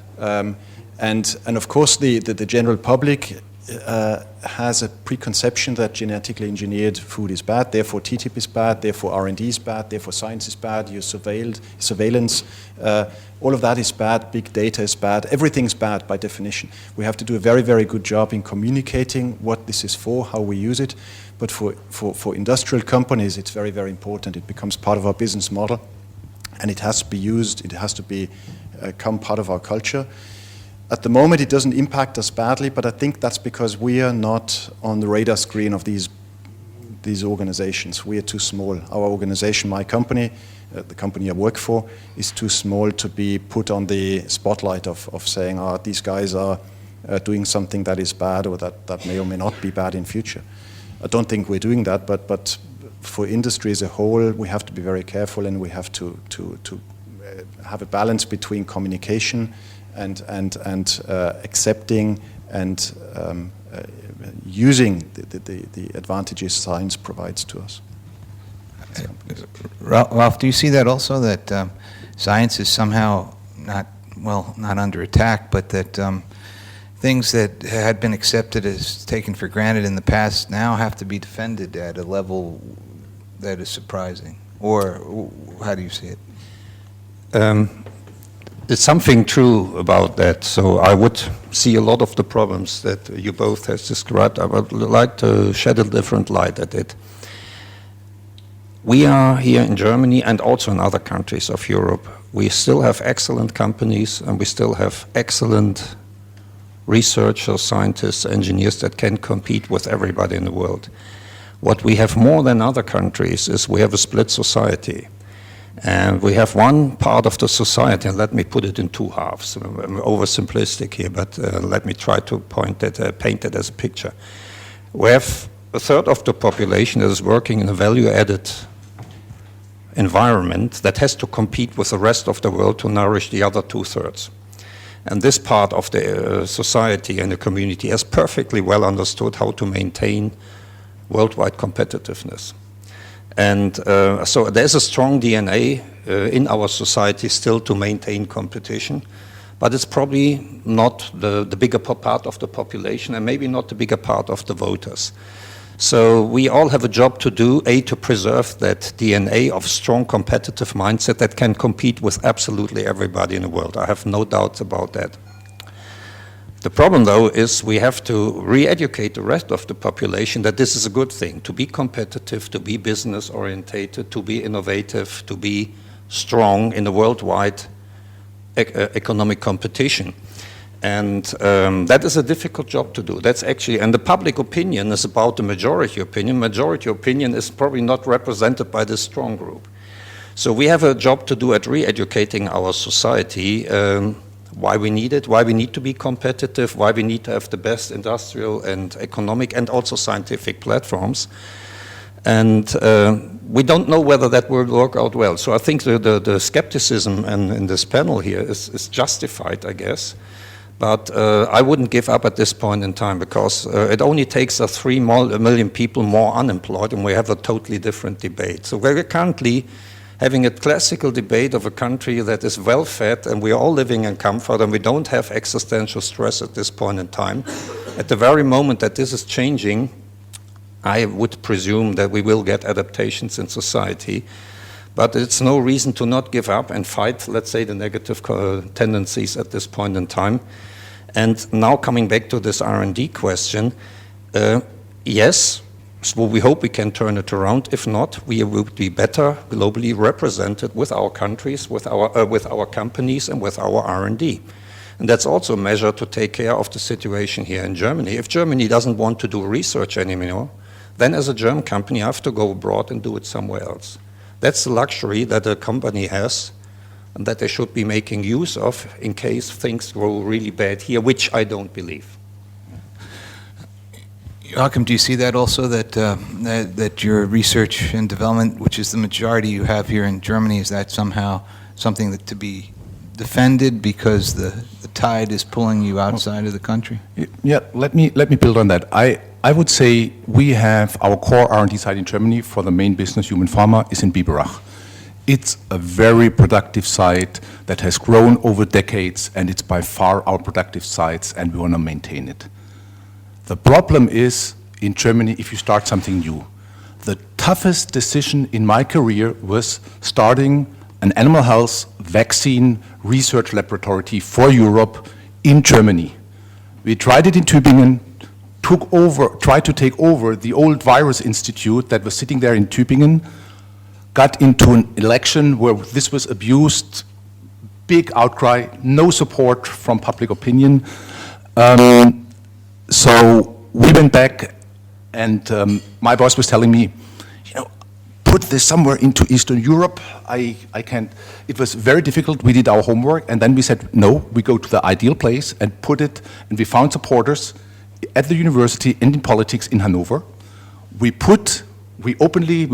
And of course the general public has a preconception that genetically engineered food is bad, therefore TTIP is bad, therefore R&D is bad, therefore science is bad, your surveillance, all of that is bad, big data is bad, everything's bad by definition. We have to do a very, very good job in communicating what this is for, how we use it, but for industrial companies it's very, very important. It becomes part of our business model, and it has to be used, it has to become part of our culture. At the moment, it doesn't impact us badly, but I think that's because we are not on the radar screen of these organizations. We are too small. Our organization, my company, the company I work for, is too small to be put on the spotlight of saying, these guys are doing something that is bad or that may or may not be bad in future. I don't think we're doing that, but for industry as a whole, we have to be very careful, and we have to have a balance between communication and accepting and using the advantages science provides to us. Ralph, do you see that also, that science is somehow not under attack, but that things that had been accepted as taken for granted in the past now have to be defended at a level that is surprising? Or how do you see it? There's something true about that. So I would see a lot of the problems that you both have described. I would like to shed a different light at it. We are here in Germany and also in other countries of Europe. We still have excellent companies, and we still have excellent researchers, scientists, engineers that can compete with everybody in the world. What we have more than other countries is we have a split society. And we have one part of the society, and let me put it in two halves. I'm oversimplistic here, but let me try to paint it as a picture. We have a third of the population that is working in a value-added environment that has to compete with the rest of the world to nourish the other two-thirds. And this part of the society and the community has perfectly well understood how to maintain worldwide competitiveness. And so there's a strong DNA in our society still to maintain competition, but it's probably not the bigger part of the population, and maybe not the bigger part of the voters. So we all have a job to do, to preserve that DNA of strong competitive mindset that can compete with absolutely everybody in the world. I have no doubts about that. The problem, though, is we have to re-educate the rest of the population that this is a good thing, to be competitive, to be business-orientated, to be innovative, to be strong in the worldwide economic competition. And that is a difficult job to do. That's actually, and the public opinion is about the majority opinion. Majority opinion is probably not represented by this strong group. So we have a job to do at re-educating our society, why we need it, why we need to be competitive, why we need to have the best industrial and economic and also scientific platforms. And we don't know whether that will work out well. So I think the skepticism in this panel here is justified, I guess. But I wouldn't give up at this point in time, because it only takes 3 million people more unemployed, and we have a totally different debate. So we're currently having a classical debate of a country that is well-fed, and we are all living in comfort, and we don't have existential stress at this point in time. At the very moment that this is changing, I would presume that we will get adaptations in society. But it's no reason to not give up and fight, let's say, the negative tendencies at this point in time. And now coming back to this R&D question, yes, so we hope we can turn it around. If not, we will be better globally represented with our countries, with our companies, and with our R&D. And that's also a measure to take care of the situation here in Germany. If Germany doesn't want to do research anymore, then as a German company, I have to go abroad and do it somewhere else. That's the luxury that a company has, and that they should be making use of in case things go really bad here, which I don't believe. Joachim, do you see that also, that your research and development, which is the majority you have here in Germany, is that somehow something that to be defended because the tide is pulling you outside of the country? Yeah, let me build on that. I would say we have our core R&D site in Germany for the main business, human pharma, is in Biberach. It's a very productive site that has grown over decades, and it's by far our productive sites, and we want to maintain it. The problem is in Germany if you start something new. The toughest decision in my career was starting an animal health vaccine research laboratory for Europe in Germany. We tried it in Tübingen, tried to take over the old virus institute that was sitting there in Tübingen, got into an election where this was abused, big outcry, no support from public opinion. So we went back, and my boss was telling me, put this somewhere into Eastern Europe. I can't. It was very difficult. We did our homework, and then we said, no, we go to the ideal place and put it, and we found supporters at the university and in politics in Hanover. We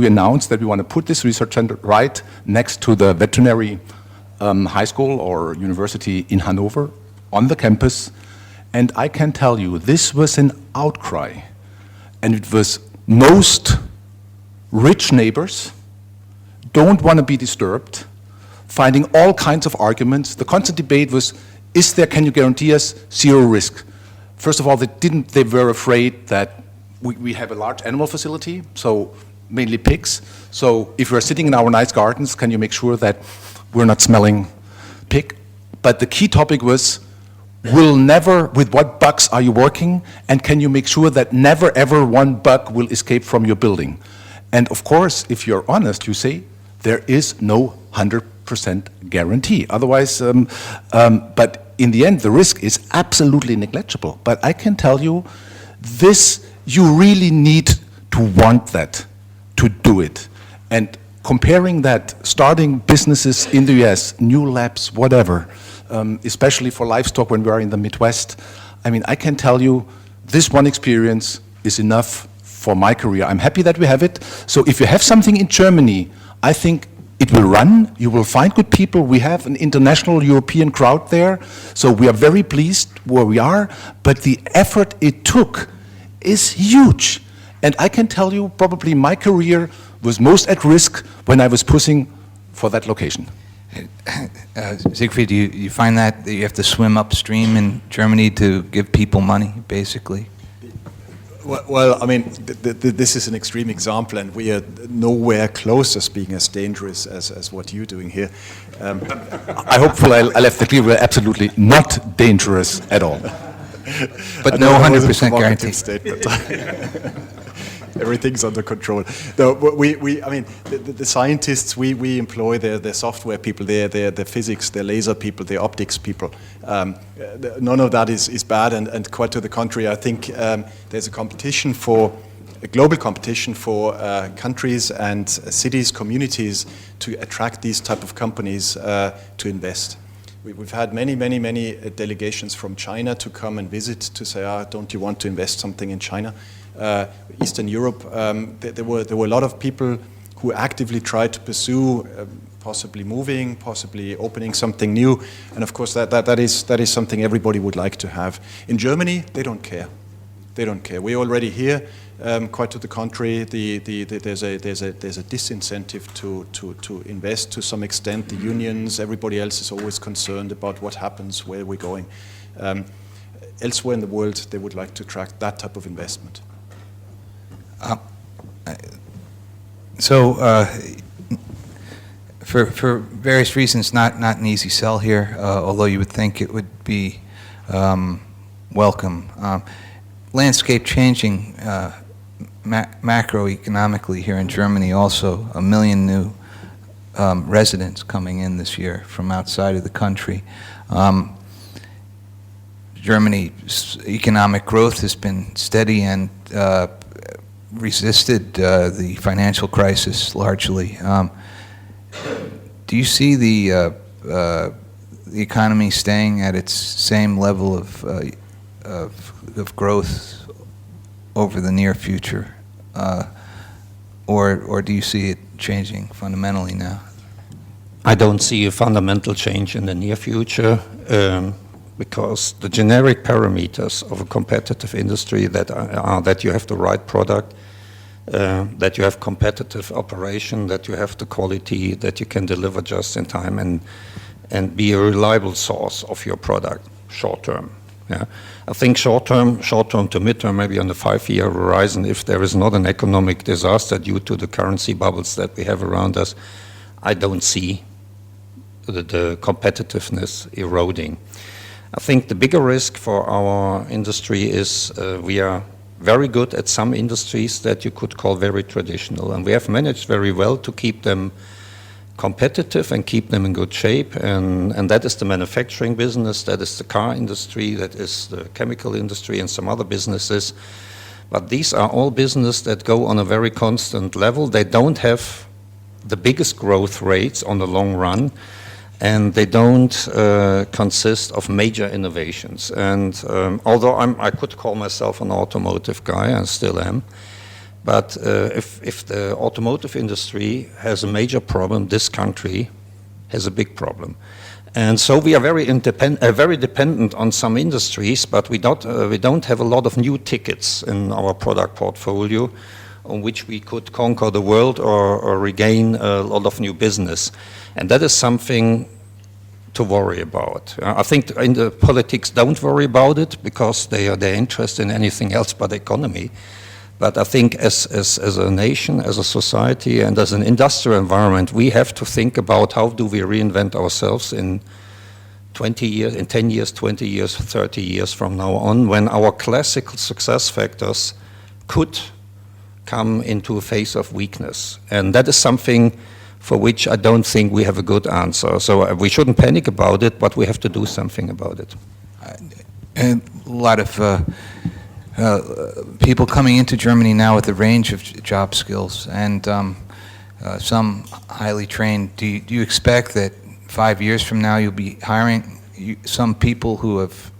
announced that we want to put this research center right next to the veterinary high school or university in Hanover on the campus. And I can tell you, this was an outcry. And it was most rich neighbors don't want to be disturbed, finding all kinds of arguments. The constant debate was, can you guarantee us zero risk? First of all, they were afraid that we have a large animal facility, so mainly pigs. So if we're sitting in our nice gardens, can you make sure that we're not smelling pig? But the key topic was, with what bugs are you working? And can you make sure that never ever one bug will escape from your building? And of course, if you're honest, you say, there is no 100% guarantee. Otherwise, but in the end, the risk is absolutely negligible. But I can tell you, you really need to want that, to do it. And comparing that, starting businesses in the US, new labs, whatever, especially for livestock when we are in the Midwest, I can tell you, this one experience is enough for my career. I'm happy that we have it. So if you have something in Germany, I think it will run. You will find good people. We have an international European crowd there. So we are very pleased where we are. But the effort it took is huge. And I can tell you, probably my career was most at risk when I was pushing for that location. Siegfried, do you find that you have to swim upstream in Germany to give people money, basically? Well, this is an extreme example, and we are nowhere close as being as dangerous as what you're doing here. I left it clear we're absolutely not dangerous at all. But no 100% guarantee. Statement. Everything's under control. No, the scientists we employ, they're software people, they're physics, they're laser people, they're optics people. None of that is bad, and quite to the contrary. I think there's a global competition for countries and cities, communities to attract these type of companies to invest. We've had many delegations from China to come and visit to say, don't you want to invest something in China? Eastern Europe, there were a lot of people who actively tried to pursue possibly moving, possibly opening something new, and of course that is something everybody would like to have. In Germany, they don't care. They don't care. We're already here. Quite to the contrary, there's a disincentive to invest to some extent. The unions, everybody else is always concerned about what happens, where we're going. Elsewhere in the world, they would like to attract that type of investment. For various reasons, not an easy sell here, although you would think it would be welcome. Landscape changing macroeconomically here in Germany, also 1 million new residents coming in this year from outside of the country. Germany's economic growth has been steady and resisted the financial crisis largely. Do you see the economy staying at its same level of growth over the near future, or do you see it changing fundamentally now? I don't see a fundamental change in the near future. Because the generic parameters of a competitive industry that are that you have the right product, that you have competitive operation, that you have the quality, that you can deliver just in time and be a reliable source of your product short term. Yeah, I think short term to mid-term, maybe on the 5-year horizon, if there is not an economic disaster due to the currency bubbles that we have around us, I don't see the competitiveness eroding. I think the bigger risk for our industry is we are very good at some industries that you could call very traditional, and we have managed very well to keep them competitive and keep them in good shape, and that is the manufacturing business, that is the car industry, that is the chemical industry and some other businesses. But these are all businesses that go on a very constant level. They don't have the biggest growth rates on the long run, and they don't consist of major innovations. And although I could call myself an automotive guy, I still am, but if the automotive industry has a major problem, this country has a big problem. And so we are very dependent on some industries, but we don't have a lot of new tickets in our product portfolio on which we could conquer the world or regain a lot of new business. And that is something to worry about. I think in the politics don't worry about it because they're interested in anything else but economy. But I think as a nation, as a society, and as an industrial environment, we have to think about how do we reinvent ourselves in 20 years, in 10 years, 20 years, 30 years from now on, when our classical success factors could come into a phase of weakness. And that is something for which I don't think we have a good answer. So we shouldn't panic about it, but we have to do something about it. And a lot of people coming into Germany now with a range of job skills, and some highly trained. Do you expect that 5 years from now you'll be hiring some people who have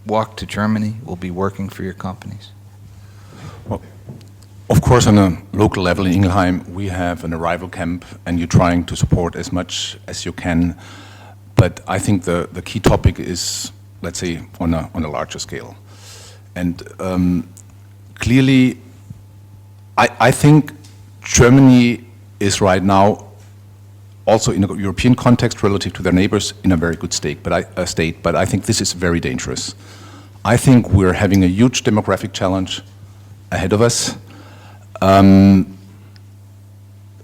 walked to Germany will be working for your companies? Well, of course, on a local level in Ingelheim, we have an arrival camp, and you're trying to support as much as you can. But I think the key topic is, let's say, on a larger scale. And clearly, I think Germany is right now, also in a European context relative to their neighbors, in a very good state. But I think this is very dangerous. I think we're having a huge demographic challenge ahead of us.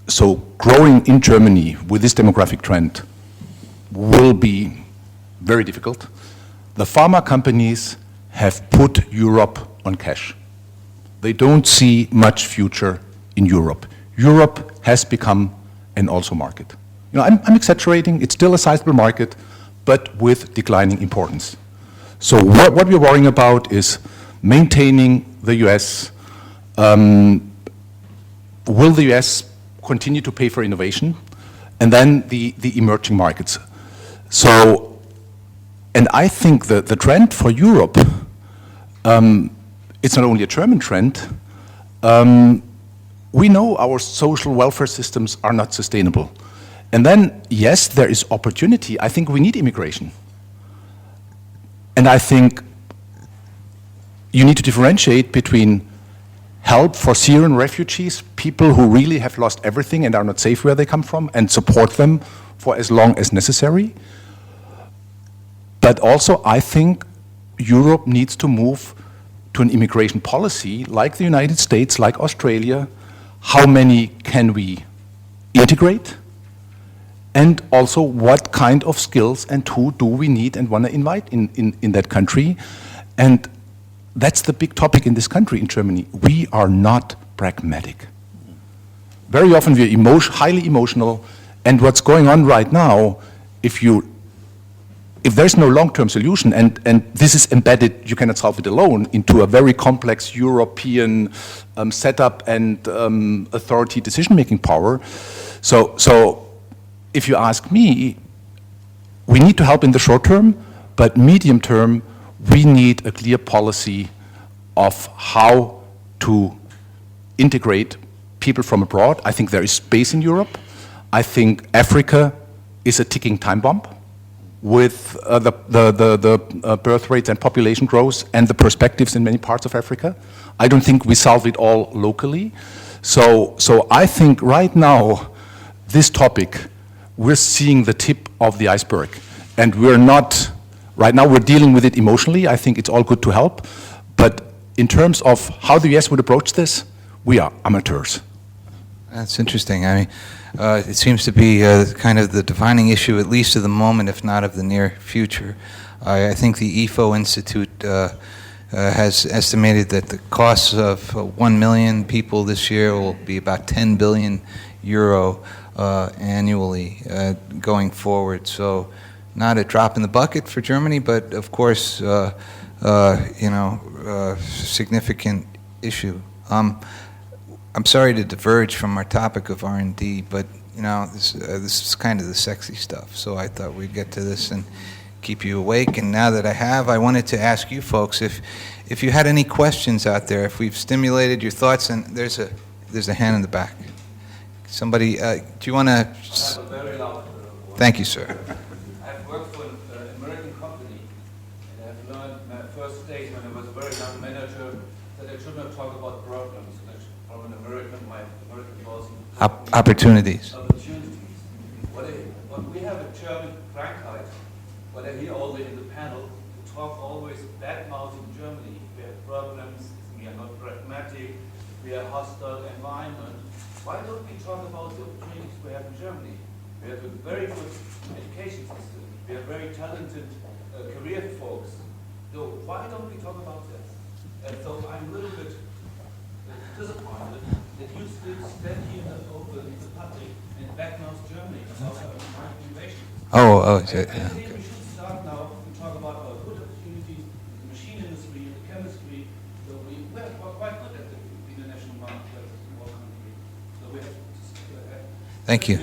So growing in Germany with this demographic trend will be very difficult. The pharma companies have put Europe on cash. They don't see much future in Europe. Europe has become an also market. You know, I'm exaggerating, it's still a sizable market, but with declining importance. So what we're worrying about is maintaining the US. Will the US continue to pay for innovation? And then the emerging markets. So, and I think that the trend for Europe, it's not only a German trend. We know our social welfare systems are not sustainable. And then, yes, there is opportunity. I think we need immigration. And I think you need to differentiate between help for Syrian refugees, people who really have lost everything and are not safe where they come from, and support them for as long as necessary. But also, I think Europe needs to move to an immigration policy like the United States, like Australia. How many can we integrate? And also, what kind of skills and who do we need and want to invite in that country? And that's the big topic in this country, in Germany. We are not pragmatic. Very often we're highly emotional, and what's going on right now, if there's no long-term solution, and this is embedded, you cannot solve it alone, into a very complex European setup and authority decision-making power. So if you ask me, we need to help in the short term, but medium term, we need a clear policy of how to integrate people from abroad. I think there is space in Europe. I think Africa is a ticking time bomb with the birth rates and population growth and the perspectives in many parts of Africa. I don't think we solve it all locally. So I think right now, this topic, we're seeing the tip of the iceberg, and we're not Right now we're dealing with it emotionally. I think it's all good to help. But in terms of how the US would approach this, we are amateurs. That's interesting. I mean, it seems to be kind of the defining issue, at least of the moment, if not of the near future. I think the EFO Institute has estimated that the costs of 1 million people this year will be about 10 billion euro annually going forward. So not a drop in the bucket for Germany, but of course, significant issue. I'm sorry to diverge from our topic of R&D, but this is kind of the sexy stuff. So I thought we'd get to this and keep you awake. And now that I have, I wanted to ask you folks if you had any questions out there, if we've stimulated your thoughts. And there's a hand in the back. Somebody, do you want to? Thank you, sir. I've worked for an American company, and I've learned my first days when I was a very young manager that I should not talk about problems. From an American, my American boss. Opportunities. Opportunities. What we have a German Krankheit, what I hear all in the panel, to talk always bad mouthing Germany. We have problems, we are not pragmatic, we are hostile environment. Why don't we talk about the opportunities we have in Germany? We have a very good education system. We have very talented career folks. So why don't we talk about this? And so I'm a little bit disappointed that you still stand here in the public and backmouth Germany about our innovation. Oh, I think we should start now to talk about our good opportunities in the machine industry, the chemistry. So we're quite good at the international market as a small country. So we have to thank you.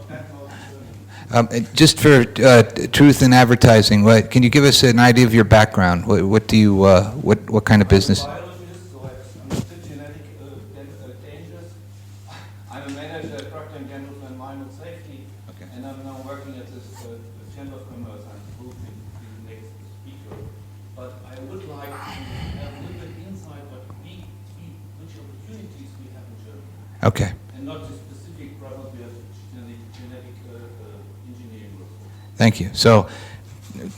backmouth Germany. Just for truth in advertising, can you give us an idea of your background? What do you, what kind of business? Biologist, so I'm still genetic dangers. I'm a manager at Procter & Gamble for environmental safety, and I'm now working at this Chamber of Commerce. I'm hoping to be the next speaker. But I would like to have a little bit insight which opportunities we have in Germany. Okay. And not the specific problems we have genetic engineering. Thank you. So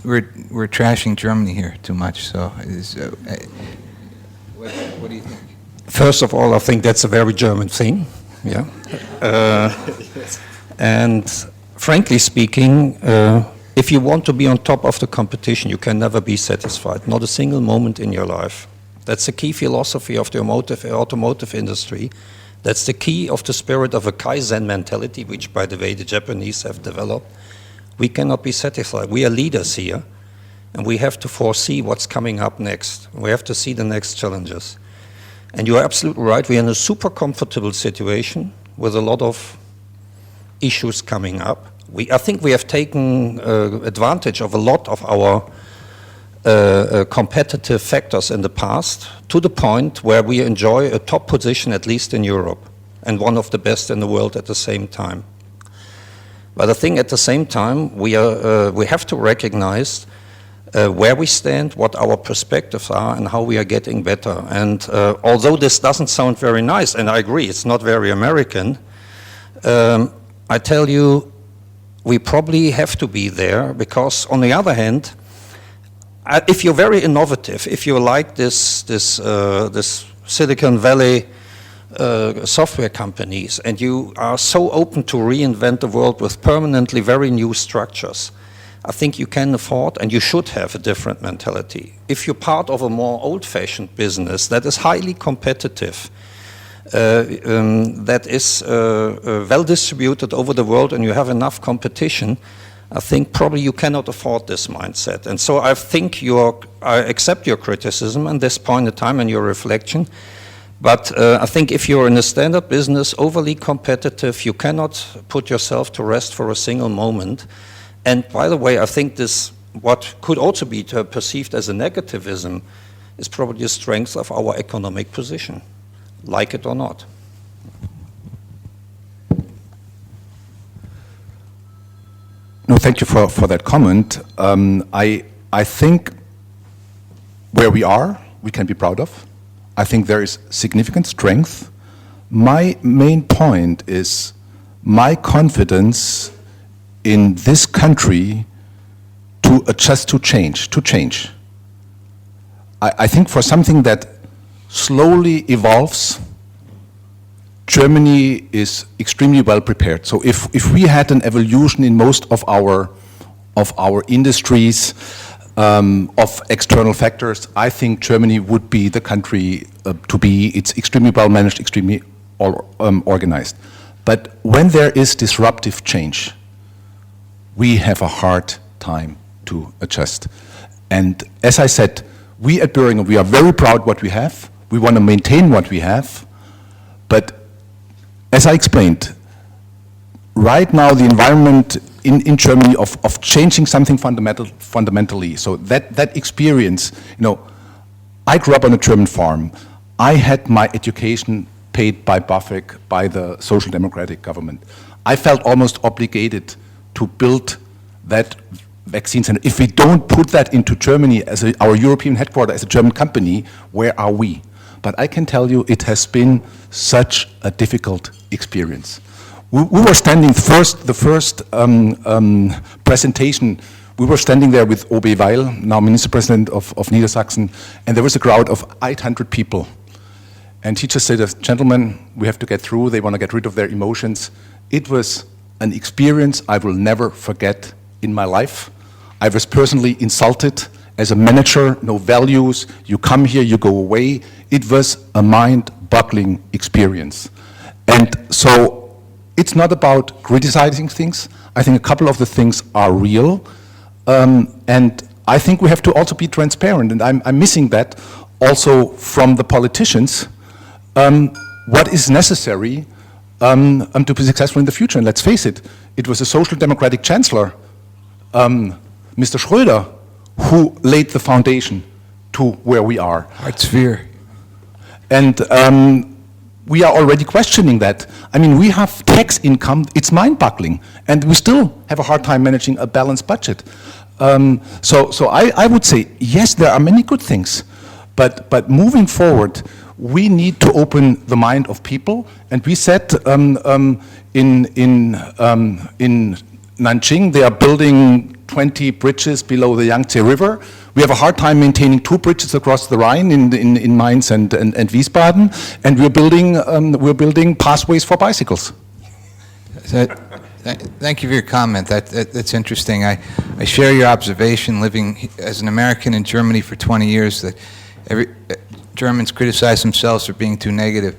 we're trashing Germany here too much. So what do you think? First of all, I think that's a very German thing. Yeah. And frankly speaking, if you want to be on top of the competition, you can never be satisfied. Not a single moment in your life. That's the key philosophy of the automotive industry. That's the key of the spirit of a Kaizen mentality, which, by the way, the Japanese have developed. We cannot be satisfied. We are leaders here, and we have to foresee what's coming up next. We have to see the next challenges. And you are absolutely right. We are in a super comfortable situation with a lot of issues coming up. I think we have taken advantage of a lot of our competitive factors in the past, to the point where we enjoy a top position, at least in Europe, and one of the best in the world at the same time. But I think at the same time, we have to recognize where we stand, what our perspectives are, and how we are getting better. And although this doesn't sound very nice, and I agree, it's not very American, I tell you, we probably have to be there, because on the other hand, if you're very innovative, if you like this Silicon Valley software companies, and you are so open to reinvent the world with permanently very new structures, I think you can afford and you should have a different mentality. If you're part of a more old-fashioned business that is highly competitive, that is well distributed over the world, and you have enough competition, I think probably you cannot afford this mindset. And so I think I accept your criticism at this point in time and your reflection. But I think if you're in a standard business, overly competitive, you cannot put yourself to rest for a single moment. And by the way, I think this, what could also be perceived as a negativism, is probably the strength of our economic position, like it or not. No, thank you for that comment. I think where we are, we can be proud of. I think there is significant strength. My main point is my confidence in this country to adjust to change. I think for something that slowly evolves, Germany is extremely well prepared. So if we had an evolution in most of our industries of external factors, I think Germany would be the country to be. It's extremely well managed, extremely organized. But when there is disruptive change, we have a hard time to adjust. And as I said, we at Boehringer, we are very proud what we have. We want to maintain what we have. But as I explained, right now the environment in Germany of changing something fundamentally, so that experience, you know, I grew up on a German farm. I had my education paid by BAföG, by the Social Democratic government. I felt almost obligated to build that vaccine center. If we don't put that into Germany as our European headquarters, as a German company, where are we? But I can tell you it has been such a difficult experience. We were standing the first presentation, we were standing there with O.B. Weil, now Minister President of Niedersachsen, and there was a crowd of 800 people. And he just said, gentlemen, we have to get through, they want to get rid of their emotions. It was an experience I will never forget in my life. I was personally insulted as a manager, no values, you come here, you go away. It was a mind-boggling experience. And so it's not about criticizing things. I think a couple of the things are real. And I think we have to also be transparent, and I'm missing that also from the politicians. What is necessary to be successful in the future? And let's face it, it was a social democratic chancellor, Mr. Schröder, who laid the foundation to where we are. Hartz-IV. And we are already questioning that. I mean, we have tax income, it's mind-boggling, and we still have a hard time managing a balanced budget. So I would say, yes, there are many good things, but moving forward, we need to open the mind of people, and we said in Nanjing, they are building 20 bridges below the Yangtze River. We have a hard time maintaining 2 bridges across the Rhine in Mainz and Wiesbaden, and we're building pathways for bicycles. Thank you for your comment. That's interesting. I share your observation, living as an American in Germany for 20 years, that Germans criticize themselves for being too negative.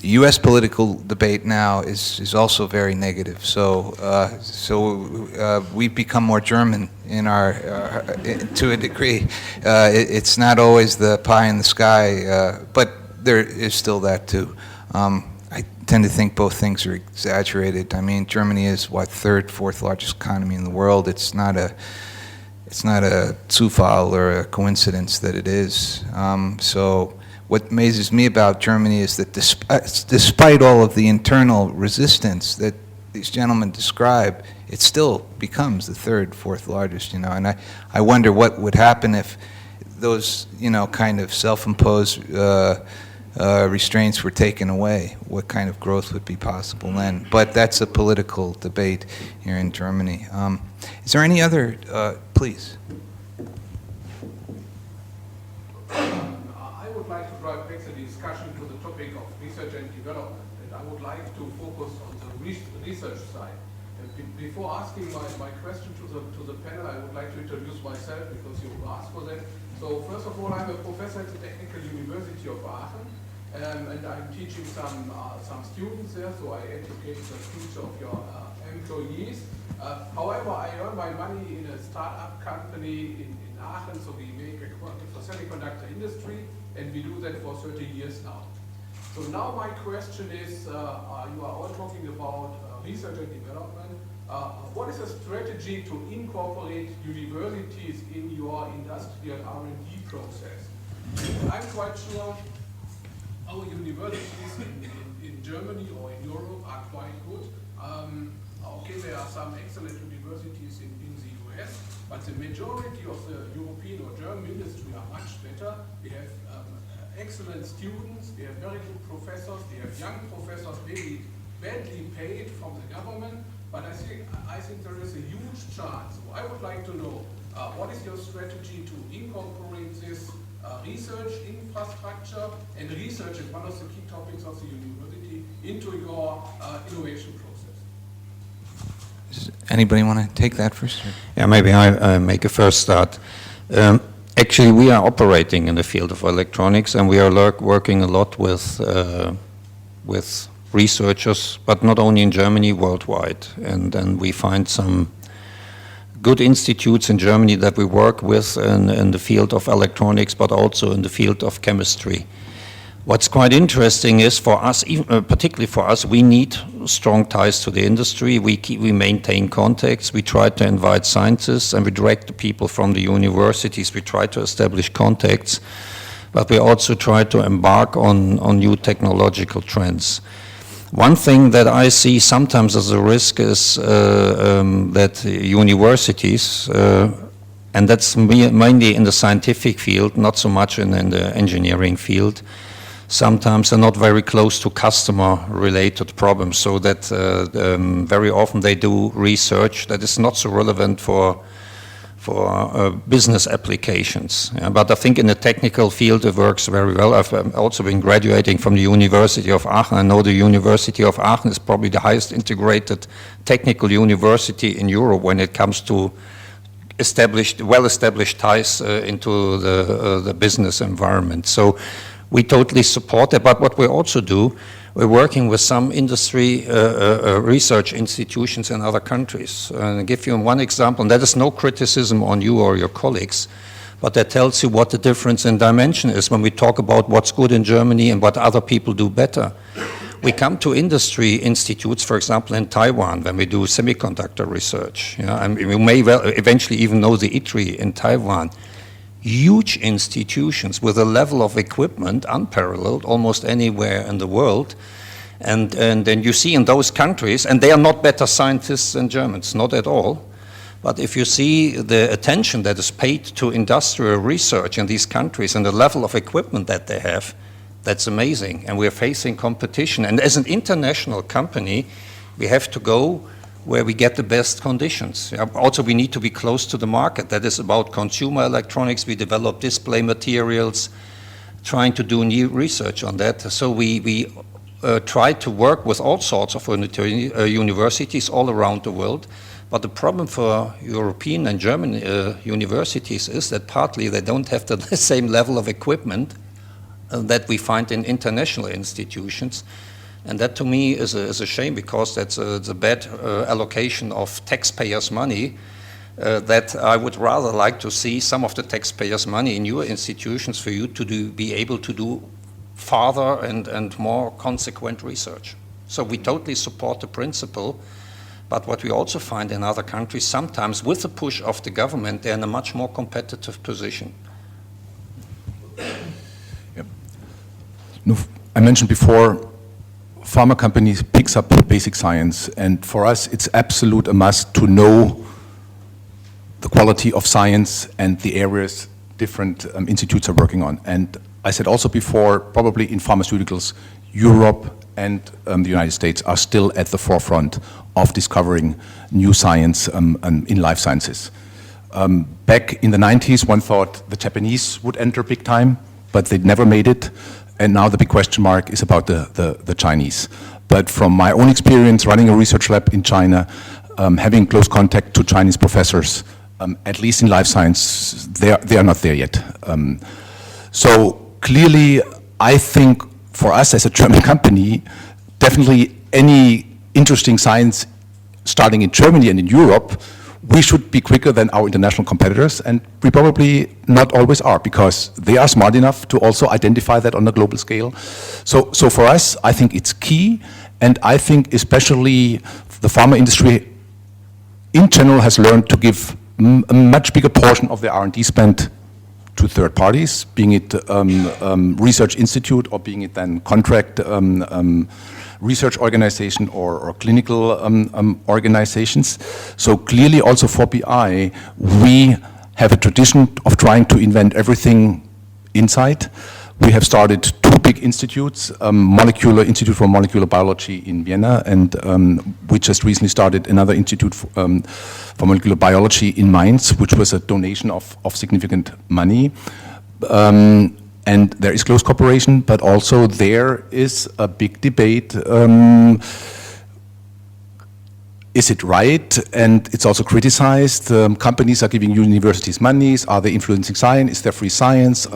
The U.S. political debate now is also very negative. So we've become more German in our to a degree. It's not always the pie in the sky, but there is still that too. I tend to think both things are exaggerated. I mean, Germany is what, 3rd, 4th largest economy in the world. It's not a Zufall or a coincidence that it is. So what amazes me about Germany is that despite all of the internal resistance that these gentlemen describe, it still becomes the 3rd, 4th largest, you know, and I wonder what would happen if those, you know, kind of self-imposed restraints were taken away. What kind of growth would be possible then? But that's a political debate here in Germany. Is there any other, please? I would like to drive back the discussion to the topic of research and development, and I would like to focus on the research side. Before asking my question to the panel, I would like to introduce myself because you asked for that. So first of all, I'm a professor at the Technical University of Aachen, and I'm teaching some students there, so I educate the future of your employees. However, I earn my money in a startup company in Aachen, so we make equipment for semiconductor industry, and we do that for 30 years now. So now my question is, you are all talking about research and development. What is a strategy to incorporate universities in your industrial R&D process? I'm quite sure our universities in Germany or in Europe are quite good. Okay, there are some excellent universities in the US, but the majority of the European or German industry are much better. We have excellent students, we have very good professors, we have young professors, maybe badly paid from the government, But I think there is a huge chance. So I would like to know, what is your strategy to incorporate this research infrastructure, and research is one of the key topics of the university, into your innovation process? Does anybody want to take that first? Yeah, maybe I make a first start. Actually, we are operating in the field of electronics, and we are working a lot with researchers, but not only in Germany, worldwide. And then we find some good institutes in Germany that we work with in the field of electronics, but also in the field of chemistry. What's quite interesting is for us, particularly for us, we need strong ties to the industry. We maintain contacts. We try to invite scientists, and we direct the people from the universities. We try to establish contacts, but we also try to embark on new technological trends. One thing that I see sometimes as a risk is that universities, and that's mainly in the scientific field, not so much in the engineering field, sometimes are not very close to customer-related problems, so that very often they do research that is not so relevant for business applications. Yeah, but I think in the technical field it works very well. I've also been graduating from the University of Aachen. I know the University of Aachen is probably the highest integrated technical university in Europe when it comes to well-established ties into the business environment. So we totally support it, but what we also do, we're working with some industry research institutions in other countries. And I'll give you one example, and that is no criticism on you or your colleagues, but that tells you what the difference in dimension is when we talk about what's good in Germany and what other people do better. We come to industry institutes, for example, in Taiwan, when we do semiconductor research. You know, and we may well eventually even know the ITRI in Taiwan. Huge institutions with a level of equipment unparalleled almost anywhere in the world. And then you see in those countries, and they are not better scientists than Germans, not at all. But if you see the attention that is paid to industrial research in these countries and the level of equipment that they have, that's amazing. And we're facing competition. And as an international company, we have to go where we get the best conditions. Also, we need to be close to the market. That is about consumer electronics. We develop display materials, trying to do new research on that. So we try to work with all sorts of universities all around the world. But the problem for European and German universities is that partly they don't have the same level of equipment that we find in international institutions. And that to me is a shame, because that's a bad allocation of taxpayers' money that I would rather like to see some of the taxpayers' money in your institutions for you to be able to do farther and more consequent research. So we totally support the principle, but what we also find in other countries, sometimes with the push of the government, they're in a much more competitive position. Yep. No, I mentioned before, pharma companies picks up basic science, and for us it's absolute a must to know the quality of science and the areas different institutes are working on. And I said also before, probably in pharmaceuticals, Europe and the United States are still at the forefront of discovering new science in life sciences. Back in the 90s, one thought the Japanese would enter big time, but they never made it. And now the big question mark is about the Chinese. But from my own experience running a research lab in China, having close contact to Chinese professors, at least in life science, they are not there yet. So clearly, I think for us as a German company, definitely any interesting science starting in Germany and in Europe, we should be quicker than our international competitors, and we probably not always are, because they are smart enough to also identify that on a global scale. So for us, I think it's key, and I think especially the pharma industry in general has learned to give a much bigger portion of their R&D spend to third parties, being it research institute or being it then contract research organization or clinical organizations. So clearly also for BI, we have a tradition of trying to invent everything inside. We have started 2 big institutes, Molecular Institute for Molecular Biology in Vienna, and we just recently started another institute for molecular biology in Mainz, which was a donation of significant money. And there is close cooperation, but also there is a big debate. Is it right? And it's also criticized. Companies are giving universities monies. Are they influencing science? Is there free science?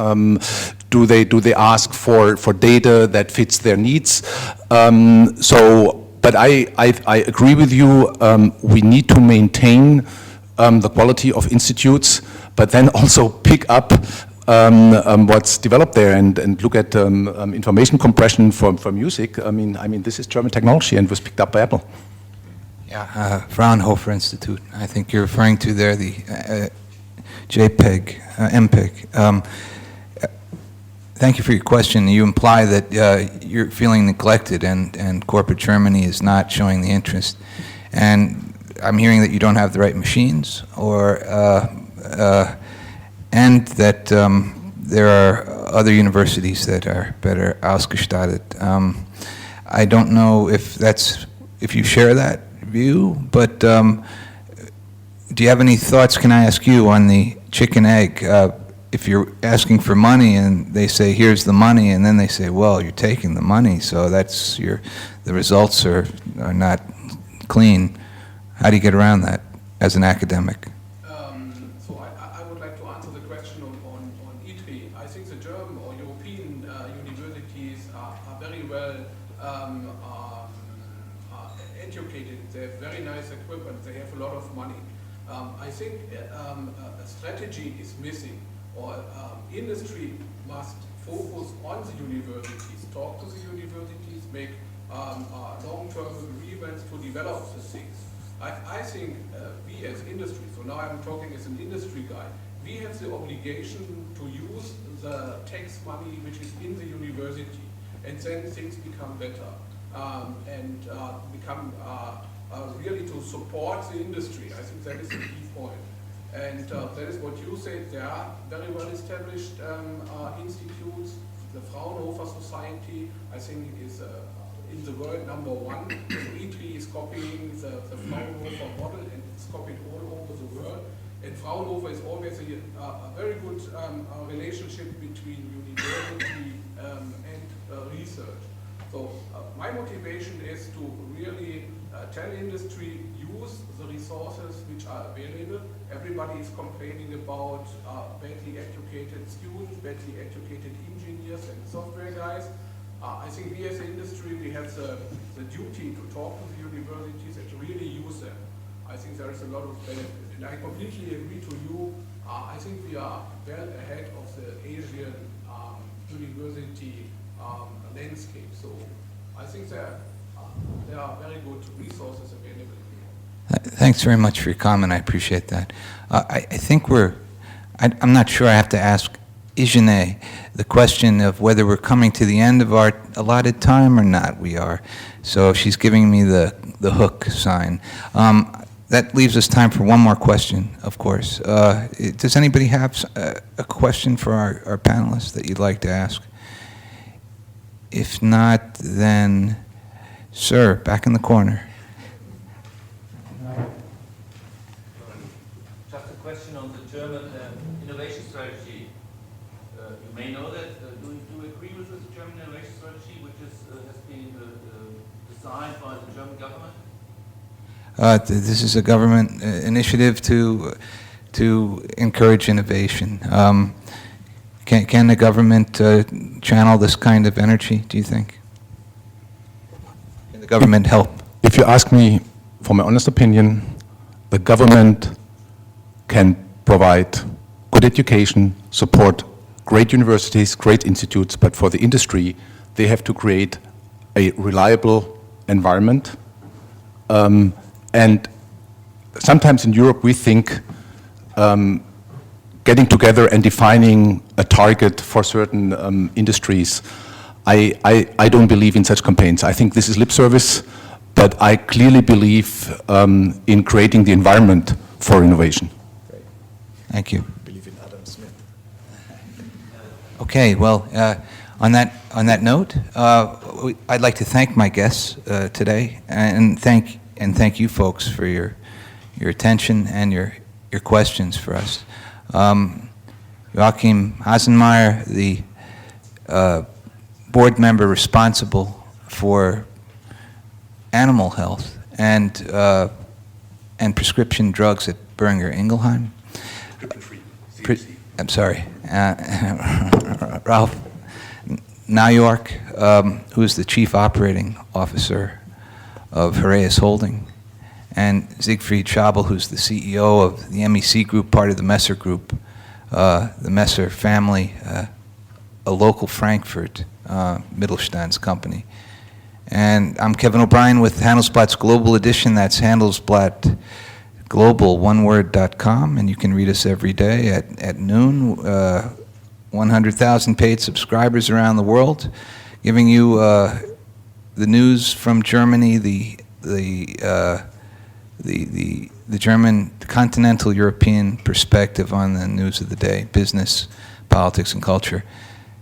Do they ask for data that fits their needs? But I agree with you. We need to maintain the quality of institutes, but then also pick up what's developed there and look at information compression for music. I mean, this is German technology and was picked up by Apple. Yeah, Fraunhofer Institute. I think you're referring to there the JPEG, MPEG. Thank you for your question. You imply that you're feeling neglected and corporate Germany is not showing the interest. And I'm hearing that you don't have the right machines, or and that there are other universities that are better ausgestattet. I don't know if you share that view, but do you have any thoughts, can I ask you, on the chicken egg? If you're asking for money and they say, here's the money, and then they say, well, you're taking the money, so that's the results are not clean. How do you get around that as an academic? So I would like to answer the question on ITRI. I think the German or European universities are very well educated. They have very nice equipment. They have a lot of money. I think a strategy is missing, or industry must focus on the universities, talk to the universities, make long-term agreements to develop the things. I think we as industry, so now I'm talking as an industry guy, we have the obligation to use the tax money which is in the university, and then things become better and become really to support the industry. I think that is the key point. And that is what you said. There are very well established institutes. The Fraunhofer Society, I think, is in the world #1. So ITRI is copying the Fraunhofer model, and it's copied all over the world. And Fraunhofer is always a very good relationship between university and research. So my motivation is to really tell industry, use the resources which are available. Everybody is complaining about badly educated students, badly educated engineers and software guys. I think we as an industry, we have the duty to talk to the universities and to really use them. I think there is a lot of benefit. And I completely agree to you. I think we are well ahead of the Asian university landscape. So I think there are very good resources available here. Thanks very much for your comment. I appreciate that. I think I'm not sure I have to ask Ijeanne the question of whether we're coming to the end of our allotted time or not. We are. So she's giving me the hook sign. That leaves us time for one more question, of course. Does anybody have a question for our panelists that you'd like to ask? If not, then, sir, back in the corner. Just a question on the German innovation strategy. You may know that. Do you agree with this German innovation strategy, which has been designed by the German government? This is a government initiative to encourage innovation. Can the government channel this kind of energy, do you think? Can the government help? If you ask me, for my honest opinion, the government can provide good education, support great universities, great institutes, but for the industry, they have to create a reliable environment. And sometimes in Europe we think getting together and defining a target for certain industries, I don't believe in such campaigns. I think this is lip service, but I clearly believe in creating the environment for innovation. Thank you. I believe in Adam Smith. Okay, well, On that note, I'd like to thank my guests today, and thank you folks for your attention and your questions for us. Joachim Hasenmaier, the board member responsible for animal health and prescription drugs at Boehringer Ingelheim. I'm sorry, Rolf Najork, who is the Chief Operating Officer of Heraeus Holding, and Siegfried Schabel, who's the CEO of the MEC Group, part of the Messer Group, the Messer family, a local Frankfurt Mittelstands company. And I'm Kevin O'Brien with Handelsblatt's Global Edition. That's Handelsblatt Global, oneword.com, and you can read us every day at noon. 100,000 paid subscribers around the world, giving you the news from Germany, the German continental European perspective on the news of the day, business, politics, and culture.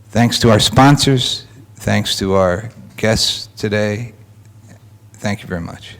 Thanks to our sponsors, thanks to our guests today. Thank you very much.